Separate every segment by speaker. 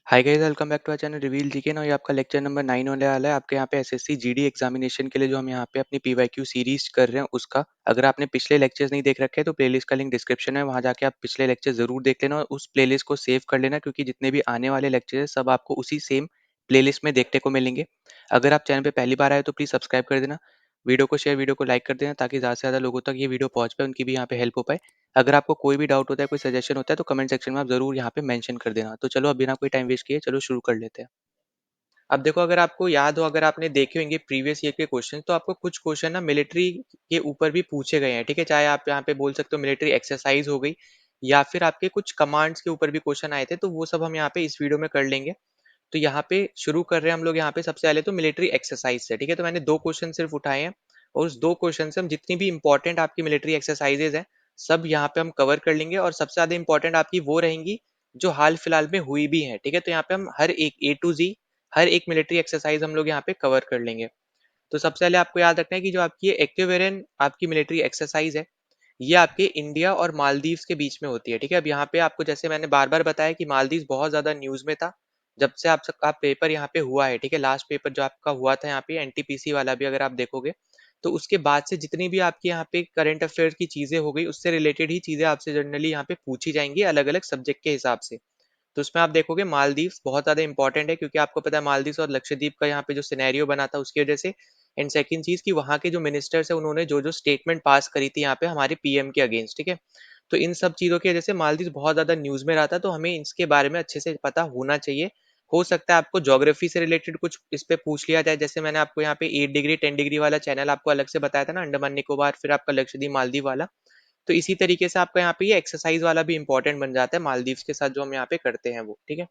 Speaker 1: Hi guys, welcome back to our channel reveal GK ना। ये आपका लेक्चर नंबर 9 होने वाला है। आपके यहाँ पे एसएससी जीडी एग्जामिनेशन के लिए जो हम यहाँ पे अपनी पीवाईक्यू सीरीज कर रहे हैं उसका। अगर आपने पिछले लेक्चर्स नहीं देख रखे हैं तो प्लेलिस्ट का लिंक डिस्क्रिप्शन है, वहाँ जाके आप पिछले लेक्चर जरूर देख लेना और उस प्लेलिस्ट को सेव कर लेना, क्योंकि जितने भी आने वाले लेक्चर है सब आपको उसी सेम प्लेलिस्ट में देखने को मिलेंगे। अगर आप चैनल पे पहली बार आए तो प्लीज़ सब्सक्राइब कर देना, वीडियो को शेयर, वीडियो को लाइक कर देना, ताकि ज़्यादा से ज़्यादा लोगों तक ये वीडियो पहुँच पाए, उनकी भी यहाँ पे हेल्प हो पाए। अगर आपको कोई भी डाउट होता है, कोई सजेशन होता है, तो कमेंट सेक्शन में आप ज़रूर यहाँ पे मेंशन कर देना। तो चलो अब बिना कोई टाइम वेस्ट किए चलो शुरू कर लेते हैं। अब देखो, अगर आपको याद हो, अगर आपने देखे होंगे प्रीवियस ईयर के क्वेश्चन, तो आपको कुछ क्वेश्चन ना मिलिट्री के ऊपर भी पूछे गए हैं। ठीक है, चाहे आप यहाँ पे बोल सकते हो मिलिट्री एक्सरसाइज हो गई, या फिर आपके कुछ कमांड्स के ऊपर भी क्वेश्चन आए थे, तो वो सब हम यहाँ पे इस वीडियो में कर लेंगे। तो यहाँ पे शुरू कर रहे हैं हम लोग यहाँ पे सबसे पहले तो मिलिट्री एक्सरसाइज से। ठीक है, तो मैंने दो क्वेश्चन सिर्फ उठाए हैं, और उस दो क्वेश्चन से हम जितनी भी इंपॉर्टेंट आपकी मिलिट्री एक्सरसाइजेज हैं सब यहाँ पे हम कवर कर लेंगे, और सबसे ज्यादा इंपॉर्टेंट आपकी वो रहेंगी जो हाल फिलहाल में हुई भी है। ठीक है, तो यहाँ पे हम हर एक A to Z हर एक मिलिट्री एक्सरसाइज हम लोग यहाँ पे कवर कर लेंगे। तो सबसे पहले आपको याद रखना है कि जो आपकी एक्विवेरन आपकी मिलिट्री एक्सरसाइज है, ये आपके इंडिया और मालदीव्स के बीच में होती है। ठीक है, अब यहाँ पे आपको जैसे मैंने बार बार बताया कि मालदीव्स बहुत ज्यादा न्यूज में था जब से आप पेपर यहाँ पे हुआ है। ठीक है, लास्ट पेपर जो आपका हुआ था यहाँ पे एनटीपीसी वाला भी अगर आप देखोगे, तो उसके बाद से जितनी भी आपकी यहाँ पे करंट अफेयर्स की चीजें हो गई, उससे रिलेटेड ही चीजें आपसे जनरली यहाँ पे पूछी जाएंगी अलग अलग सब्जेक्ट के हिसाब से। तो उसमें आप देखोगे मालदीव्स बहुत ज़्यादा इंपॉर्टेंट है, क्योंकि आपको पता है मालदीव्स और लक्षद्वीप का यहाँ पे जो सिनेरियो बना था उसकी वजह से। एंड सेकंड चीज़ कि वहाँ के जो मिनिस्टर्स है उन्होंने जो जो स्टेटमेंट पास करी थी यहाँ पे हमारे पीएम के अगेंस्ट। ठीक है, तो इन सब चीज़ों की वजह से मालदीव्स बहुत ज़्यादा न्यूज़ में रहा था, तो हमें इसके बारे में अच्छे से पता होना चाहिए। हो सकता है आपको ज्योग्राफी से रिलेटेड कुछ इस पे पूछ लिया जाए, जैसे मैंने आपको यहाँ पे 8 डिग्री 10 डिग्री वाला चैनल आपको अलग से बताया था ना, अंडमान निकोबार फिर आपका लक्षद्वीप मालदीव वाला। तो इसी तरीके से आपका यहाँ पे ये एक्सरसाइज वाला भी इंपॉर्टेंट बन जाता है मालदीव्स के साथ जो हम यहाँ पे करते हैं वो। ठीक है,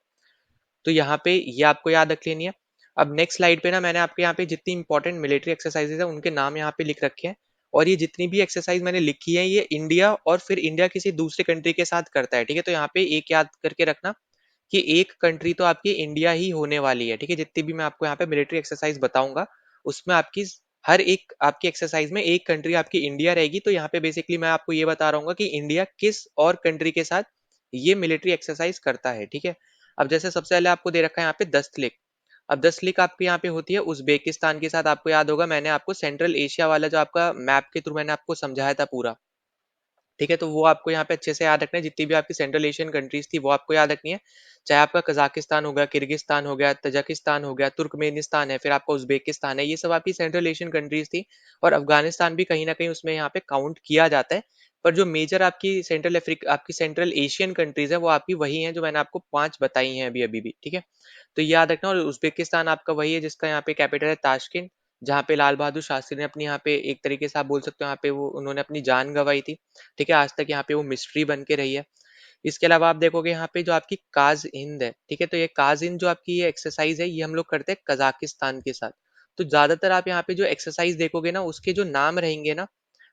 Speaker 1: तो यहाँ पे ये आपको याद रख लेनी है। अब नेक्स्ट स्लाइड पे ना मैंने आपके यहाँ पे जितनी इंपॉर्टेंट मिलिट्री एक्सरसाइजेज है उनके नाम यहाँ पे लिख रखे हैं, और ये जितनी भी एक्सरसाइज मैंने लिखी है ये इंडिया और फिर इंडिया किसी दूसरे कंट्री के साथ करता है। ठीक है, तो यहाँ पे एक याद करके रखना कि एक कंट्री तो आपकी इंडिया ही होने वाली है। ठीक है, जितनी भी मैं आपको यहाँ पे मिलिट्री एक्सरसाइज बताऊंगा उसमें आपकी हर एक आपकी एक्सरसाइज में एक कंट्री आपकी इंडिया रहेगी। तो यहाँ पे बेसिकली मैं आपको ये बता रहा हूँ कि इंडिया किस और कंट्री के साथ ये मिलिट्री एक्सरसाइज करता है। ठीक है, अब जैसे सबसे पहले आपको दे रखा है यहाँ पे दस्तलिक। अब दस्तलिक आपके यहाँ पे होती है उज्बेकिस्तान के साथ। आपको याद होगा मैंने आपको सेंट्रल एशिया वाला जो आपका मैप के थ्रू मैंने आपको समझाया था पूरा। ठीक है, तो वो आपको यहाँ पे अच्छे से याद रखना है, जितनी भी आपकी सेंट्रल एशियन कंट्रीज थी वो आपको याद रखनी है। चाहे आपका कजाकिस्तान हो गया, किर्गिस्तान हो गया, तजाकिस्तान हो गया, तुर्कमेनिस्तान है, फिर आपका उज्बेकिस्तान है, ये सब आपकी सेंट्रल एशियन कंट्रीज थी। और अफगानिस्तान भी कहीं ना कहीं उसमें यहाँ पे काउंट किया जाता है। पर जो मेजर आपकी सेंट्रल अफ्रीका आपकी सेंट्रल एशियन कंट्रीज है वो आपकी वही है जो मैंने आपको 5 बताई हैं अभी अभी भी। ठीक है, तो याद रखना। और उज्बेकिस्तान आपका वही है जिसका यहाँ पे कैपिटल है ताशकंद, जहाँ पे लाल बहादुर शास्त्री ने अपनी यहाँ पे एक तरीके से आप बोल सकते हो यहाँ पे वो उन्होंने अपनी जान गंवाई थी। ठीक है, आज तक यहाँ पे वो मिस्ट्री बन के रही है। इसके अलावा आप देखोगे यहाँ पे जो आपकी काज हिंद है। ठीक है, तो ये काज हिंद जो आपकी ये एक्सरसाइज है ये हम लोग करते हैं कजाकिस्तान के साथ। तो ज्यादातर आप यहाँ पे जो एक्सरसाइज देखोगे ना उसके जो नाम रहेंगे ना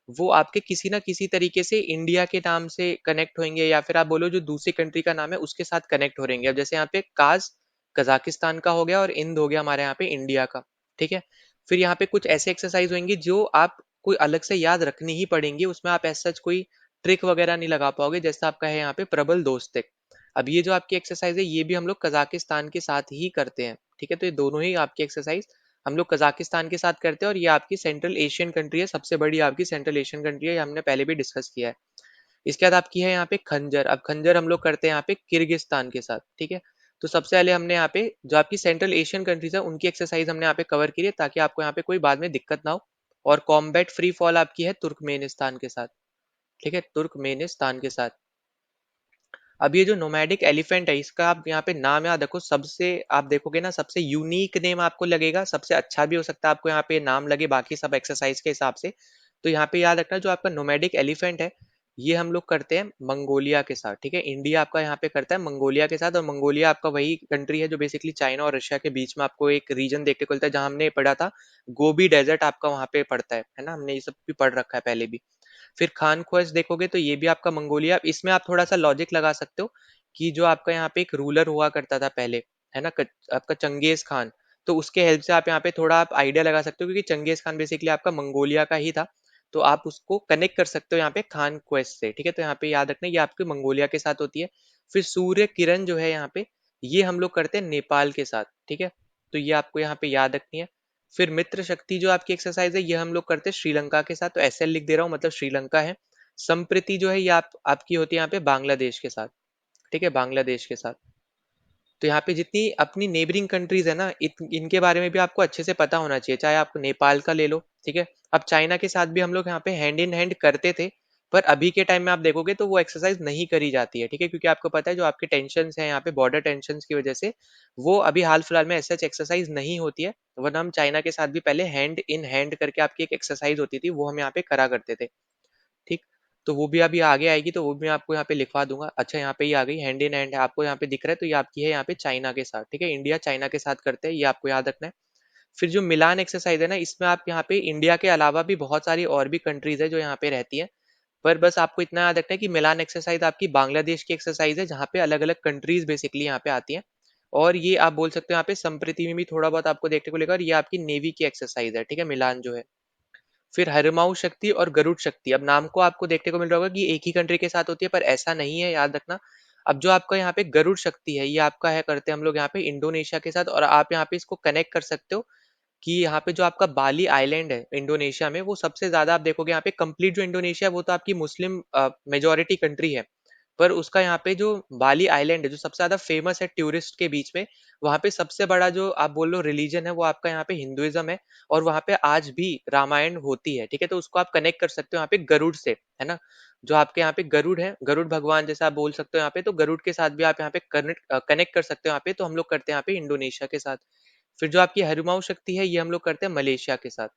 Speaker 1: वो आपके किसी ना किसी तरीके से इंडिया के नाम से कनेक्ट होंगे, या फिर आप बोलो जो दूसरी कंट्री का नाम है उसके साथ कनेक्ट हो रहेंगे। अब जैसे यहाँ पे काज कजाकिस्तान का हो गया और इंद हो गया हमारे यहाँ पे इंडिया का। ठीक है, फिर यहाँ पे कुछ ऐसे एक्सरसाइज होंगी जो आप कोई अलग से याद रखनी ही पड़ेंगी, उसमें आप ऐसा कोई ट्रिक वगैरह नहीं लगा पाओगे, जैसा आपका है यहाँ पे प्रबल दोस्तिक। अब ये जो आपकी एक्सरसाइज है ये भी हम लोग कजाकिस्तान के साथ ही करते हैं। ठीक है, तो ये दोनों ही आपकी एक्सरसाइज हम लोग कजाकिस्तान के साथ करते हैं, और ये आपकी सेंट्रल एशियन कंट्री है, सबसे बड़ी आपकी सेंट्रल एशियन कंट्री है, ये हमने पहले भी डिस्कस किया है। इसके बाद आपकी है यहाँ पे खंजर। अब खंजर हम लोग करते हैं यहाँ पे किर्गिस्तान के साथ। ठीक है, तो सबसे पहले हमने यहाँ पे जो आपकी सेंट्रल एशियन कंट्रीज है उनकी एक्सरसाइज हमने यहाँ पे कवर की है, ताकि आपको यहाँ पे कोई बाद में दिक्कत ना हो। और कॉम्बैट फ्री फॉल आपकी है तुर्कमेनिस्तान के साथ। ठीक है, तुर्कमेनिस्तान के साथ। अब ये जो नोमैडिक एलिफेंट है इसका आप यहाँ पे नाम याद रखो, सबसे आप देखोगे ना सबसे यूनिक नेम आपको लगेगा, सबसे अच्छा भी हो सकता है आपको यहाँ पे नाम लगे बाकी सब एक्सरसाइज के हिसाब से। तो यहाँ पे याद रखना जो आपका नोमैडिक एलिफेंट है ये हम लोग करते हैं मंगोलिया के साथ। ठीक है, इंडिया आपका यहाँ पे करता है मंगोलिया के साथ, और मंगोलिया आपका वही कंट्री है जो बेसिकली चाइना और रशिया के बीच में आपको एक रीजन देखने को मिलता है, जहाँ हमने पढ़ा था गोबी डेजर्ट आपका वहाँ पे पड़ता है ना, हमने ये सब भी पढ़ रखा है पहले भी। फिर खान ख्वास देखोगे तो ये भी आपका मंगोलिया। इसमें आप थोड़ा सा लॉजिक लगा सकते हो कि जो आपका यहाँ पे एक रूलर हुआ करता था पहले, है ना, आपका चंगेज खान। तो उसके हेल्प से आप यहाँ पे थोड़ा आप आइडिया लगा सकते हो, क्योंकि चंगेज खान बेसिकली आपका मंगोलिया का ही था। तो आप उसको कनेक्ट कर सकते हो यहाँ पे खान क्वेस्ट से। ठीक है, तो यहाँ पे याद रखना ये आपके मंगोलिया के साथ होती है। फिर सूर्य किरण जो है यहाँ पे ये हम लोग करते हैं नेपाल के साथ, ठीक है। तो ये आपको यहाँ पे याद रखनी है। फिर मित्र शक्ति जो आपकी एक्सरसाइज है ये हम लोग करते हैं श्रीलंका के साथ, तो एसएल लिख दे रहा हूँ, मतलब श्रीलंका है। संप्रीति जो है ये आपकी होती है यहाँ पे बांग्लादेश के साथ, ठीक है, बांग्लादेश के साथ। तो यहाँ पे जितनी अपनी नेबरिंग कंट्रीज है ना, इनके बारे में भी आपको अच्छे से पता होना चाहिए, चाहे आप नेपाल का ले लो, ठीक है। अब चाइना के साथ भी हम लोग यहाँ पे हैंड इन हैंड करते थे, पर अभी के टाइम में आप देखोगे तो वो एक्सरसाइज नहीं करी जाती है, ठीक है, क्योंकि आपको पता है जो आपके टेंशन है यहाँ पे बॉर्डर टेंशन की वजह से वो अभी हाल फिलहाल में ऐसा एक्सरसाइज नहीं होती है, वरना हम चाइना के साथ भी पहले हैंड इन हैंड करके आपकी एक एक्सरसाइज होती थी, वो हम यहाँ पे करा करते थे, ठीक। तो वो भी अभी आगे आएगी, तो वो भी मैं आपको यहाँ पे लिखवा दूंगा। अच्छा, यहाँ पे ये आ गई हैंड इन हैंड, आपको यहाँ पे दिख रहा है, तो ये आपकी है यहाँ पे चाइना के साथ, ठीक है, इंडिया चाइना के साथ करते हैं, ये आपको याद रखना है। फिर जो मिलान एक्सरसाइज है ना, इसमें आप यहाँ पे इंडिया के अलावा भी बहुत सारी और भी कंट्रीज है जो यहाँ पे रहती है, पर बस आपको इतना याद रखना है कि मिलान एक्सरसाइज आपकी बांग्लादेश की एक्सरसाइज है, जहाँ पे अलग अलग कंट्रीज बेसिकली यहाँ पे आती है। और ये आप बोल सकते हो यहाँ पे संप्रति में भी थोड़ा बहुत आपको देखने को मिलेगा, और ये आपकी नेवी की एक्सरसाइज है, ठीक है, मिलान जो है। फिर हरमाऊ शक्ति और गरुड़ शक्ति, अब नाम को आपको देखने को मिल रहा होगा कि एक ही कंट्री के साथ होती है, पर ऐसा नहीं है, याद रखना। अब जो आपका यहाँ पे गरुड़ शक्ति है, ये आपका है करते हैं हम लोग यहाँ पे इंडोनेशिया के साथ, और आप यहाँ पे इसको कनेक्ट कर सकते हो कि यहाँ पे जो आपका बाली आइलैंड है इंडोनेशिया में, वो सबसे ज्यादा आप देखोगे यहाँ पे कंप्लीट जो इंडोनेशिया है वो तो आपकी मुस्लिम मेजोरिटी कंट्री है, पर उसका यहाँ पे जो बाली आइलैंड है जो सबसे ज्यादा फेमस है टूरिस्ट के बीच में, वहाँ पे सबसे बड़ा जो आप बोल लो रिलीजन है वो आपका यहाँ पे हिंदुइज्म है, और वहाँ पे आज भी रामायण होती है, ठीक है। तो उसको आप कनेक्ट कर सकते हो यहाँ पे गरुड़ से, है ना। जो आपके यहाँ पे गरुड़ है, गरुड़ भगवान जैसे आप बोल सकते हो यहाँ पे, तो गरुड़ के साथ भी आप यहाँ पे कनेक्ट कर सकते हो यहाँ पे, तो हम लोग करते हैं यहाँ पे इंडोनेशिया के साथ। फिर जो आपकी हरिमाऊ शक्ति है ये हम लोग करते हैं मलेशिया के साथ,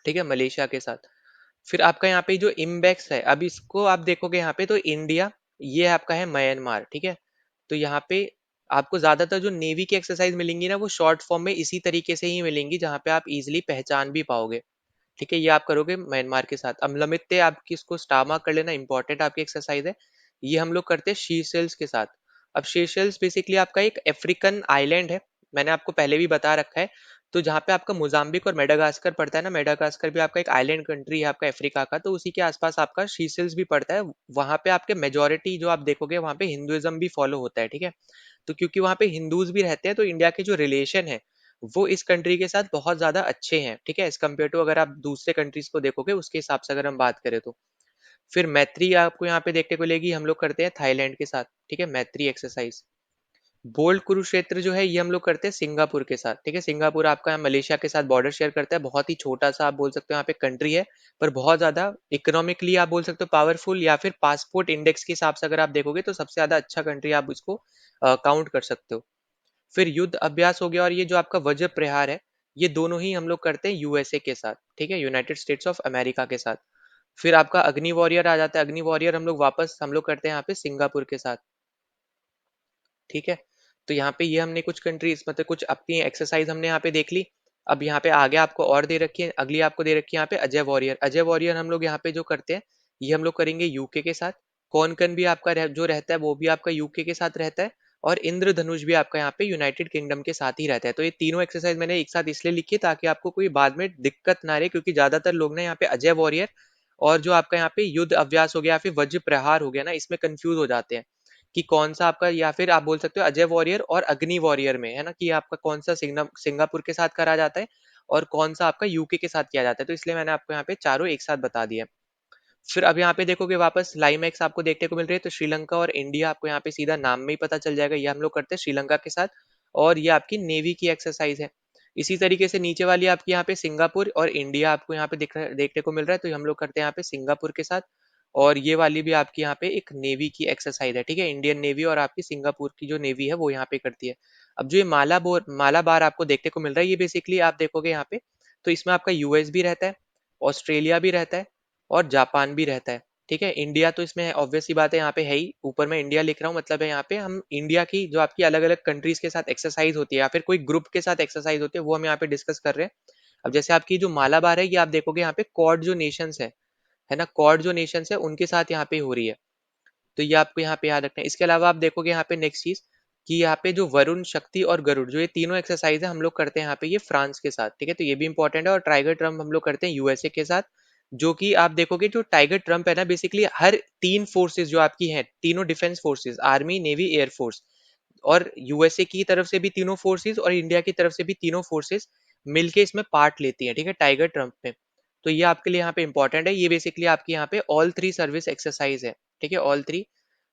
Speaker 1: ठीक है, मलेशिया के साथ। फिर आपका यहाँ पे जो इम्बेक्स है, अब इसको आप देखोगे यहाँ पे तो इंडिया, ये आपका है म्यांमार, ठीक है। तो यहाँ पे आपको ज्यादातर जो नेवी की एक्सरसाइज मिलेंगी ना वो शॉर्ट फॉर्म में इसी तरीके से ही मिलेंगी, जहाँ पे आप इजिली पहचान भी पाओगे, ठीक है। ये आप करोगे म्यांमार के साथ। अब लमित्ते आपकी इसको स्टार मार्क कर लेना, इंपॉर्टेंट आपकी एक्सरसाइज है। ये हम लोग करते हैं शीशेल्स के साथ। अब शीशेल्स बेसिकली आपका एक अफ्रीकन आइलैंड है, मैंने आपको पहले भी बता रखा है। तो जहाँ पे आपका मोजाम्बिक और मेडागास्कर पड़ता है ना, मेडागास्कर भी आपका एक आइलैंड कंट्री है आपका अफ्रीका का, तो उसी के आसपास आपका शीशेल्स भी पड़ता है। वहां पे आपके मेजोरिटी जो आप देखोगे वहां पे हिंदुइज्म भी फॉलो होता है, ठीक है। तो क्योंकि वहां पे हिंदूज भी रहते हैं, तो इंडिया के जो रिलेशन है वो इस कंट्री के साथ बहुत ज्यादा अच्छे हैं, ठीक है, एज कम्पेयर टू अगर आप दूसरे कंट्रीज को देखोगे उसके हिसाब से अगर हम बात करें तो। फिर मैत्री आपको यहाँ पे देखने को मिलेगी, हम लोग करते हैं थाईलैंड के साथ, ठीक है, मैत्री एक्सरसाइज। बोल्ड कुरुक्षेत्र जो है ये हम लोग करते हैं सिंगापुर के साथ, ठीक है। सिंगापुर आपका यहाँ मलेशिया के साथ बॉर्डर शेयर करता है, बहुत ही छोटा सा आप बोल सकते हो यहाँ पे कंट्री है, पर बहुत ज्यादा इकोनॉमिकली आप बोल सकते हो पावरफुल, या फिर पासपोर्ट इंडेक्स के हिसाब से अगर आप देखोगे तो सबसे ज्यादा अच्छा कंट्री आप इसको काउंट कर सकते हो। फिर युद्ध अभ्यास हो गया, और ये जो आपका वज्र प्रहार है ये दोनों ही हम लोग करते हैं यूएसए के साथ, ठीक है, यूनाइटेड स्टेट्स ऑफ अमेरिका के साथ। फिर आपका अग्नि वॉरियर आ जाता है, अग्नि वॉरियर हम लोग करते हैं यहाँ पे सिंगापुर के साथ, ठीक है। तो यहाँ पे ये हमने कुछ कंट्रीज मतलब कुछ अपनी एक्सरसाइज हमने यहाँ पे देख ली। अब यहाँ पे आगे आपको और दे रखी है, अगली आपको दे रखी है यहाँ पे अजय वॉरियर। अजय वॉरियर हम लोग यहाँ पे जो करते हैं ये हम लोग करेंगे यूके के साथ। कौन भी आपका जो रहता है वो भी आपका यूके के साथ रहता है, और इंद्रधनुष भी आपका यहाँ पे यूनाइटेड किंगडम के साथ ही रहता है। तो ये तीनों एक्सरसाइज मैंने एक साथ इसलिए लिखी है ताकि आपको कोई बाद में दिक्कत ना रहे, क्योंकि ज्यादातर लोग ना यहाँ पे अजय वॉरियर और जो आपका यहाँ पे युद्ध अभ्यास हो गया या फिर वज्र प्रहार हो गया ना, इसमें कंफ्यूज हो जाते हैं कि कौन सा आपका, या फिर आप बोल सकते हो अजय वॉरियर और अग्नि वॉरियर में, है ना, कि आपका कौन सा सिंगापुर के साथ करा जाता है और कौन सा आपका यूके के साथ किया जाता है। तो इसलिए मैंने आपको यहाँ पे चारों एक साथ बता दिया। फिर अब यहाँ पे देखोगे वापस लाइमैक्स आपको देखने को मिल रही है, तो श्रीलंका और इंडिया आपको यहाँ पे सीधा नाम में ही पता चल जाएगा, ये हम लोग करते हैं श्रीलंका के साथ, और ये आपकी नेवी की एक्सरसाइज है। इसी तरीके से नीचे वाली आपकी यहाँ पे सिंगापुर और इंडिया आपको यहाँ पे देखने को मिल रहा है, तो हम लोग करते हैं यहाँ पे सिंगापुर के साथ। और ये वाली भी आपकी यहाँ पे एक नेवी की एक्सरसाइज है, ठीक है, इंडियन नेवी और आपकी सिंगापुर की जो नेवी है वो यहाँ पे करती है। अब जो ये मालाबार आपको देखने को मिल रहा है, ये बेसिकली आप देखोगे यहाँ पे, तो इसमें आपका यूएस भी रहता है, ऑस्ट्रेलिया भी रहता है, और जापान भी रहता है, ठीक है। इंडिया तो इसमें ऑब्वियस सी बात है यहाँ पे है ही, ऊपर में इंडिया लिख रहा हूँ, मतलब है यहाँ पे हम इंडिया की जो आपकी अलग अलग कंट्रीज के साथ एक्सरसाइज होती है या फिर कोई ग्रुप के साथ एक्सरसाइज होती है वो हम यहाँ पे डिस्कस कर रहे हैं। अब जैसे आपकी जो मालाबार है ये आप देखोगे यहाँ पे क्वाड जो नेशंस है ना, क्वाड जो नेशंस है उनके साथ यहाँ पे हो रही है, तो ये आपको यहाँ पे याद रखना है। इसके अलावा आप देखोगे यहाँ पे नेक्स्ट चीज कि यहाँ पे जो वरुण शक्ति और गरुड़ जो ये तीनों एक्सरसाइज है हम लोग करते हैं यहाँ पे ये फ्रांस के साथ, ठीक है, तो ये भी इंपॉर्टेंट है। और टाइगर ट्रम्प हम लोग करते हैं यूएसए के साथ, जो कि आप देखोगे जो टाइगर ट्रम्प है ना बेसिकली हर तीन फोर्सेस जो आपकी हैं, तीनों defence forces, army navy air force, और यूएसए की तरफ से भी तीनों फोर्सेस और इंडिया की तरफ से भी तीनों फोर्सेस मिलके इसमें पार्ट लेती हैं, ठीक है, टाइगर ट्रम्प में। तो ये आपके लिए यहाँ पे इंपॉर्टेंट है। ये बेसिकली आपकी यहाँ पे ऑल थ्री सर्विस एक्सरसाइज है, ठीक है, ऑल थ्री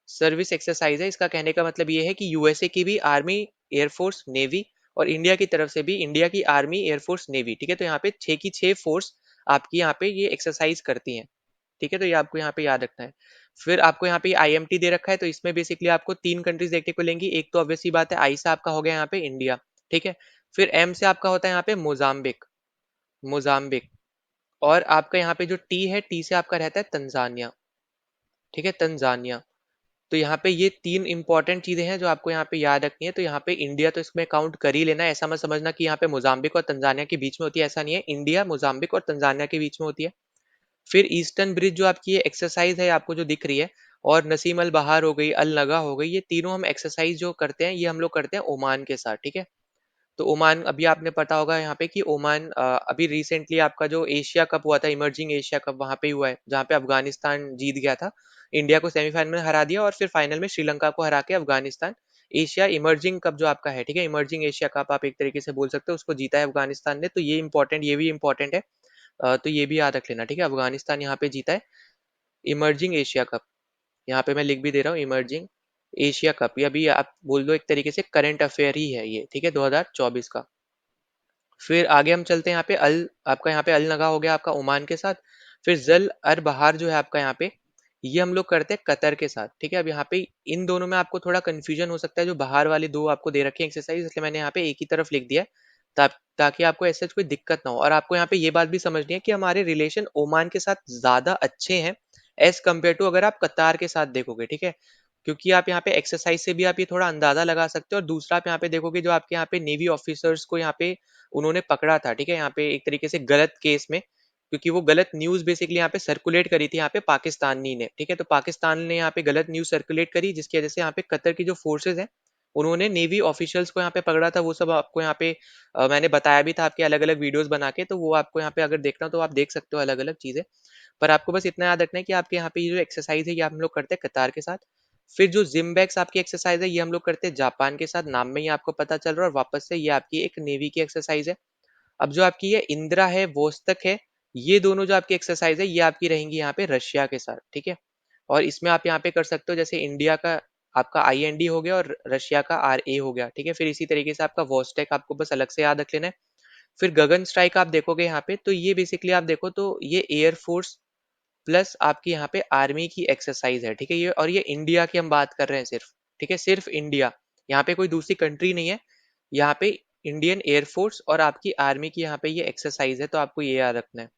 Speaker 1: सर्विस एक्सरसाइज है। इसका कहने का मतलब ये है कि यूएसए की भी आर्मी, एयरफोर्स, नेवी और इंडिया की तरफ से भी इंडिया की आर्मी, एयरफोर्स, नेवी, ठीक है। तो यहाँ पे 6 की 6 फोर्स आपकी यहाँ पे ये एक्सरसाइज करती हैं, ठीक है। तो ये आपको यहाँ पे याद रखना है। फिर आपको यहाँ पे आईएमटी दे रखा है, तो इसमें बेसिकली आपको 3 कंट्रीज देखने को मिलेंगी। एक तो ऑब्वियस सी बात है, आई से आपका हो गया यहाँ पे इंडिया, ठीक है। फिर एम से आपका होता है यहाँ पे मोजाम्बिक, मोजाम्बिक। और आपका यहाँ पे जो टी है, टी से आपका रहता है तंजानिया, ठीक है, तंजानिया। तो यहाँ पे ये 3 इंपॉर्टेंट चीजें हैं जो आपको यहाँ पे याद रखनी है। तो यहाँ पे इंडिया तो इसमें काउंट कर ही लेना है, ऐसा मत समझना कि यहाँ पे मोजाम्बिक और तंजानिया के बीच में होती है, ऐसा नहीं है। इंडिया, मोजाम्बिक और तंजानिया के बीच में होती है। फिर ईस्टर्न ब्रिज जो आपकी ये एक्सरसाइज है आपको जो दिख रही है, और नसीम अल बहार हो गई, अल नगा हो गई, ये तीनों हम एक्सरसाइज जो करते हैं ये हम लोग करते हैं ओमान के साथ, ठीक है। तो ओमान, अभी आपने पता होगा यहाँ पे कि ओमान अभी रिसेंटली आपका जो एशिया कप हुआ था, इमर्जिंग एशिया कप, वहां पे हुआ है जहाँ पे अफगानिस्तान जीत गया था, इंडिया को सेमीफाइनल में हरा दिया और फिर फाइनल में श्रीलंका को हरा के अफगानिस्तान एशिया इमर्जिंग कप जो आपका है, ठीक है, इमर्जिंग एशिया कप आप एक तरीके से बोल सकते हो, उसको जीता है अफगानिस्तान ने। तो ये इंपॉर्टेंट, ये भी इंपॉर्टेंट है। तो ये भी याद रख लेना, ठीक है। अफगानिस्तान यहाँ पे जीता है इमर्जिंग एशिया कप। यहाँ पे मैं लिख भी दे रहा हूँ, इमर्जिंग एशिया कप। ये अभी आप बोल दो एक तरीके से करंट अफेयर ही है ये, ठीक है, 2024 का। फिर आगे हम चलते हैं यहाँ पे आपका यहाँ पे अल नगा हो गया आपका ओमान के साथ। फिर जल अर बहार जो है आपका यहाँ पे, ये हम लोग करते हैं कतर के साथ, ठीक है। अब यहाँ पे इन दोनों में आपको थोड़ा कंफ्यूजन हो सकता है, जो बाहर वाली दो आपको दे रखे हैं एक्सरसाइज, इसलिए मैंने यहाँ पे एक ही तरफ लिख दिया है, ताकि आपको ऐसा कोई दिक्कत ना हो। और आपको यहाँ पे ये बात भी समझनी है कि हमारे रिलेशन ओमान के साथ ज्यादा अच्छे हैं एज कम्पेयर टू अगर आप कतार के साथ देखोगे, ठीक है। क्योंकि आप यहाँ पे एक्सरसाइज से भी आप ये थोड़ा अंदाजा लगा सकते हो। और दूसरा आप यहाँ पे देखोगे जो आपके यहाँ पे नेवी ऑफिसर्स को यहाँ पे उन्होंने पकड़ा था, ठीक है, यहाँ पे एक तरीके से गलत केस में, क्योंकि वो गलत न्यूज बेसिकली यहाँ पे सर्कुलेट करी थी यहाँ पे पाकिस्तानी ने, ठीक है। तो पाकिस्तान ने यहाँ पे गलत न्यूज सर्कुलेट करी, जिसकी वजह से यहाँ पे कतर की जो फोर्सेज हैं उन्होंने नेवी ऑफिशियल्स को यहाँ पे पकड़ा था। वो सब आपको यहाँ पे मैंने बताया भी था आपके अलग अलग वीडियोस बना के, तो वो आपको यहाँ पे अगर देखना हो तो आप देख सकते हो अलग अलग चीजें। पर आपको बस इतना याद रखना है कि आपके यहाँ पे ये जो एक्सरसाइज है ये हम लोग करते हैं कतार के साथ। फिर जो जिम्बैक्स आपकी एक्सरसाइज है ये हम लोग करते हैं जापान के साथ, नाम में ही आपको पता चल रहा है। और वापस से ये आपकी एक नेवी की एक्सरसाइज है। अब जो आपकी ये इंदिरा है, वोस्तक है, ये दोनों जो आपकी एक्सरसाइज है ये आपकी रहेंगी यहाँ पे रशिया के साथ, ठीक है। और इसमें आप यहाँ पे कर सकते हो, जैसे इंडिया का आपका IND हो गया और रशिया का RA हो गया, ठीक है। फिर इसी तरीके से आपका वोस्टेक आपको बस अलग से याद रख लेना है। फिर गगन स्ट्राइक आप देखोगे यहाँ पे, तो ये बेसिकली आप देखो तो ये एयरफोर्स प्लस आपकी यहाँ पे आर्मी की एक्सरसाइज है, ठीक है। ये, और ये इंडिया की हम बात कर रहे हैं सिर्फ, ठीक है, सिर्फ इंडिया, यहाँ पे कोई दूसरी कंट्री नहीं है। यहाँ पे इंडियन एयरफोर्स और आपकी आर्मी की यहाँ पे ये एक्सरसाइज है, तो आपको ये याद रखना है।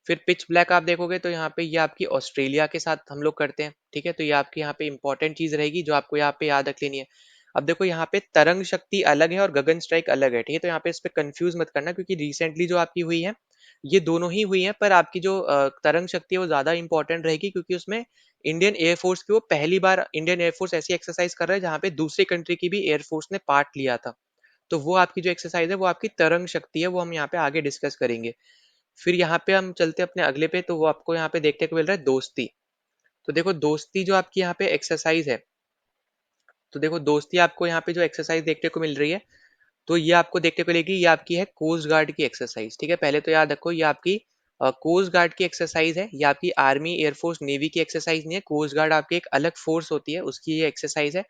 Speaker 1: फिर पिच ब्लैक आप देखोगे तो यहाँ पे ये आपकी ऑस्ट्रेलिया के साथ हम लोग करते हैं, ठीक है। तो ये आपकी यहाँ पे इंपॉर्टेंट चीज रहेगी जो आपको यहाँ पे याद रख लेनी है। अब देखो यहाँ पे तरंग शक्ति अलग है और गगन स्ट्राइक अलग है, ठीक है। तो यहाँ पे इस पे कंफ्यूज मत करना, क्योंकि रिसेंटली जो आपकी हुई है ये दोनों ही हुई है, पर आपकी जो तरंग शक्ति है वो ज्यादा इंपॉर्टेंट रहेगी, क्योंकि उसमें इंडियन एयरफोर्स की वो पहली बार इंडियन एयरफोर्स ऐसी एक्सरसाइज कर रहा है जहाँ पे दूसरी कंट्री की भी एयरफोर्स ने पार्ट लिया था। तो वो आपकी जो एक्सरसाइज है वो आपकी तरंग शक्ति है, वो हम यहाँ पे आगे डिस्कस करेंगे। फिर यहाँ पे हम चलते हैं अपने अगले पे, तो वो आपको यहाँ पे देखने को मिल रहा है दोस्ती। तो देखो दोस्ती जो आपकी यहाँ पे एक्सरसाइज है, तो देखो दोस्ती आपको यहाँ पे जो एक्सरसाइज देखने को मिल रही है, तो ये आपको देखने को मिलेगी, ये आपकी है कोस्ट गार्ड की एक्सरसाइज, ठीक है। पहले तो याद रखो ये आपकी कोस्ट गार्ड की एक्सरसाइज है, ये आपकी आर्मी, एयरफोर्स, नेवी की एक्सरसाइज नहीं है। कोस्ट गार्ड आपकी एक अलग फोर्स होती है, उसकी ये एक्सरसाइज है।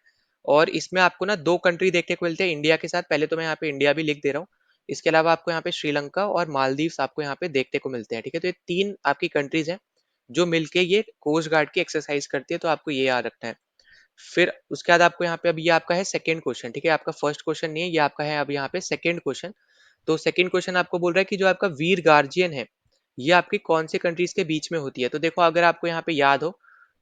Speaker 1: और इसमें आपको ना दो कंट्री देखने को मिलते हैं इंडिया के साथ, पहले तो मैं यहाँ पे इंडिया भी लिख दे रहा हूँ। इसके अलावा आपको यहाँ पे श्रीलंका और मालदीव्स आपको यहाँ पे देखने को मिलते हैं, ठीक है। तो ये 3 आपकी कंट्रीज हैं जो मिलके ये कोस्ट गार्ड की एक्सरसाइज करती है, तो आपको ये याद रखना है। फिर उसके बाद आपको यहाँ पे, अब ये आपका है सेकंड क्वेश्चन, ठीक है, आपका फर्स्ट क्वेश्चन नहीं है, ये आपका है अब यहाँ पे सेकंड क्वेश्चन। तो सेकंड क्वेश्चन आपको बोल रहा है कि जो आपका वीर गार्जियन है ये आपकी कौन से कंट्रीज के बीच में होती है। तो देखो अगर आपको यहाँ पे याद हो,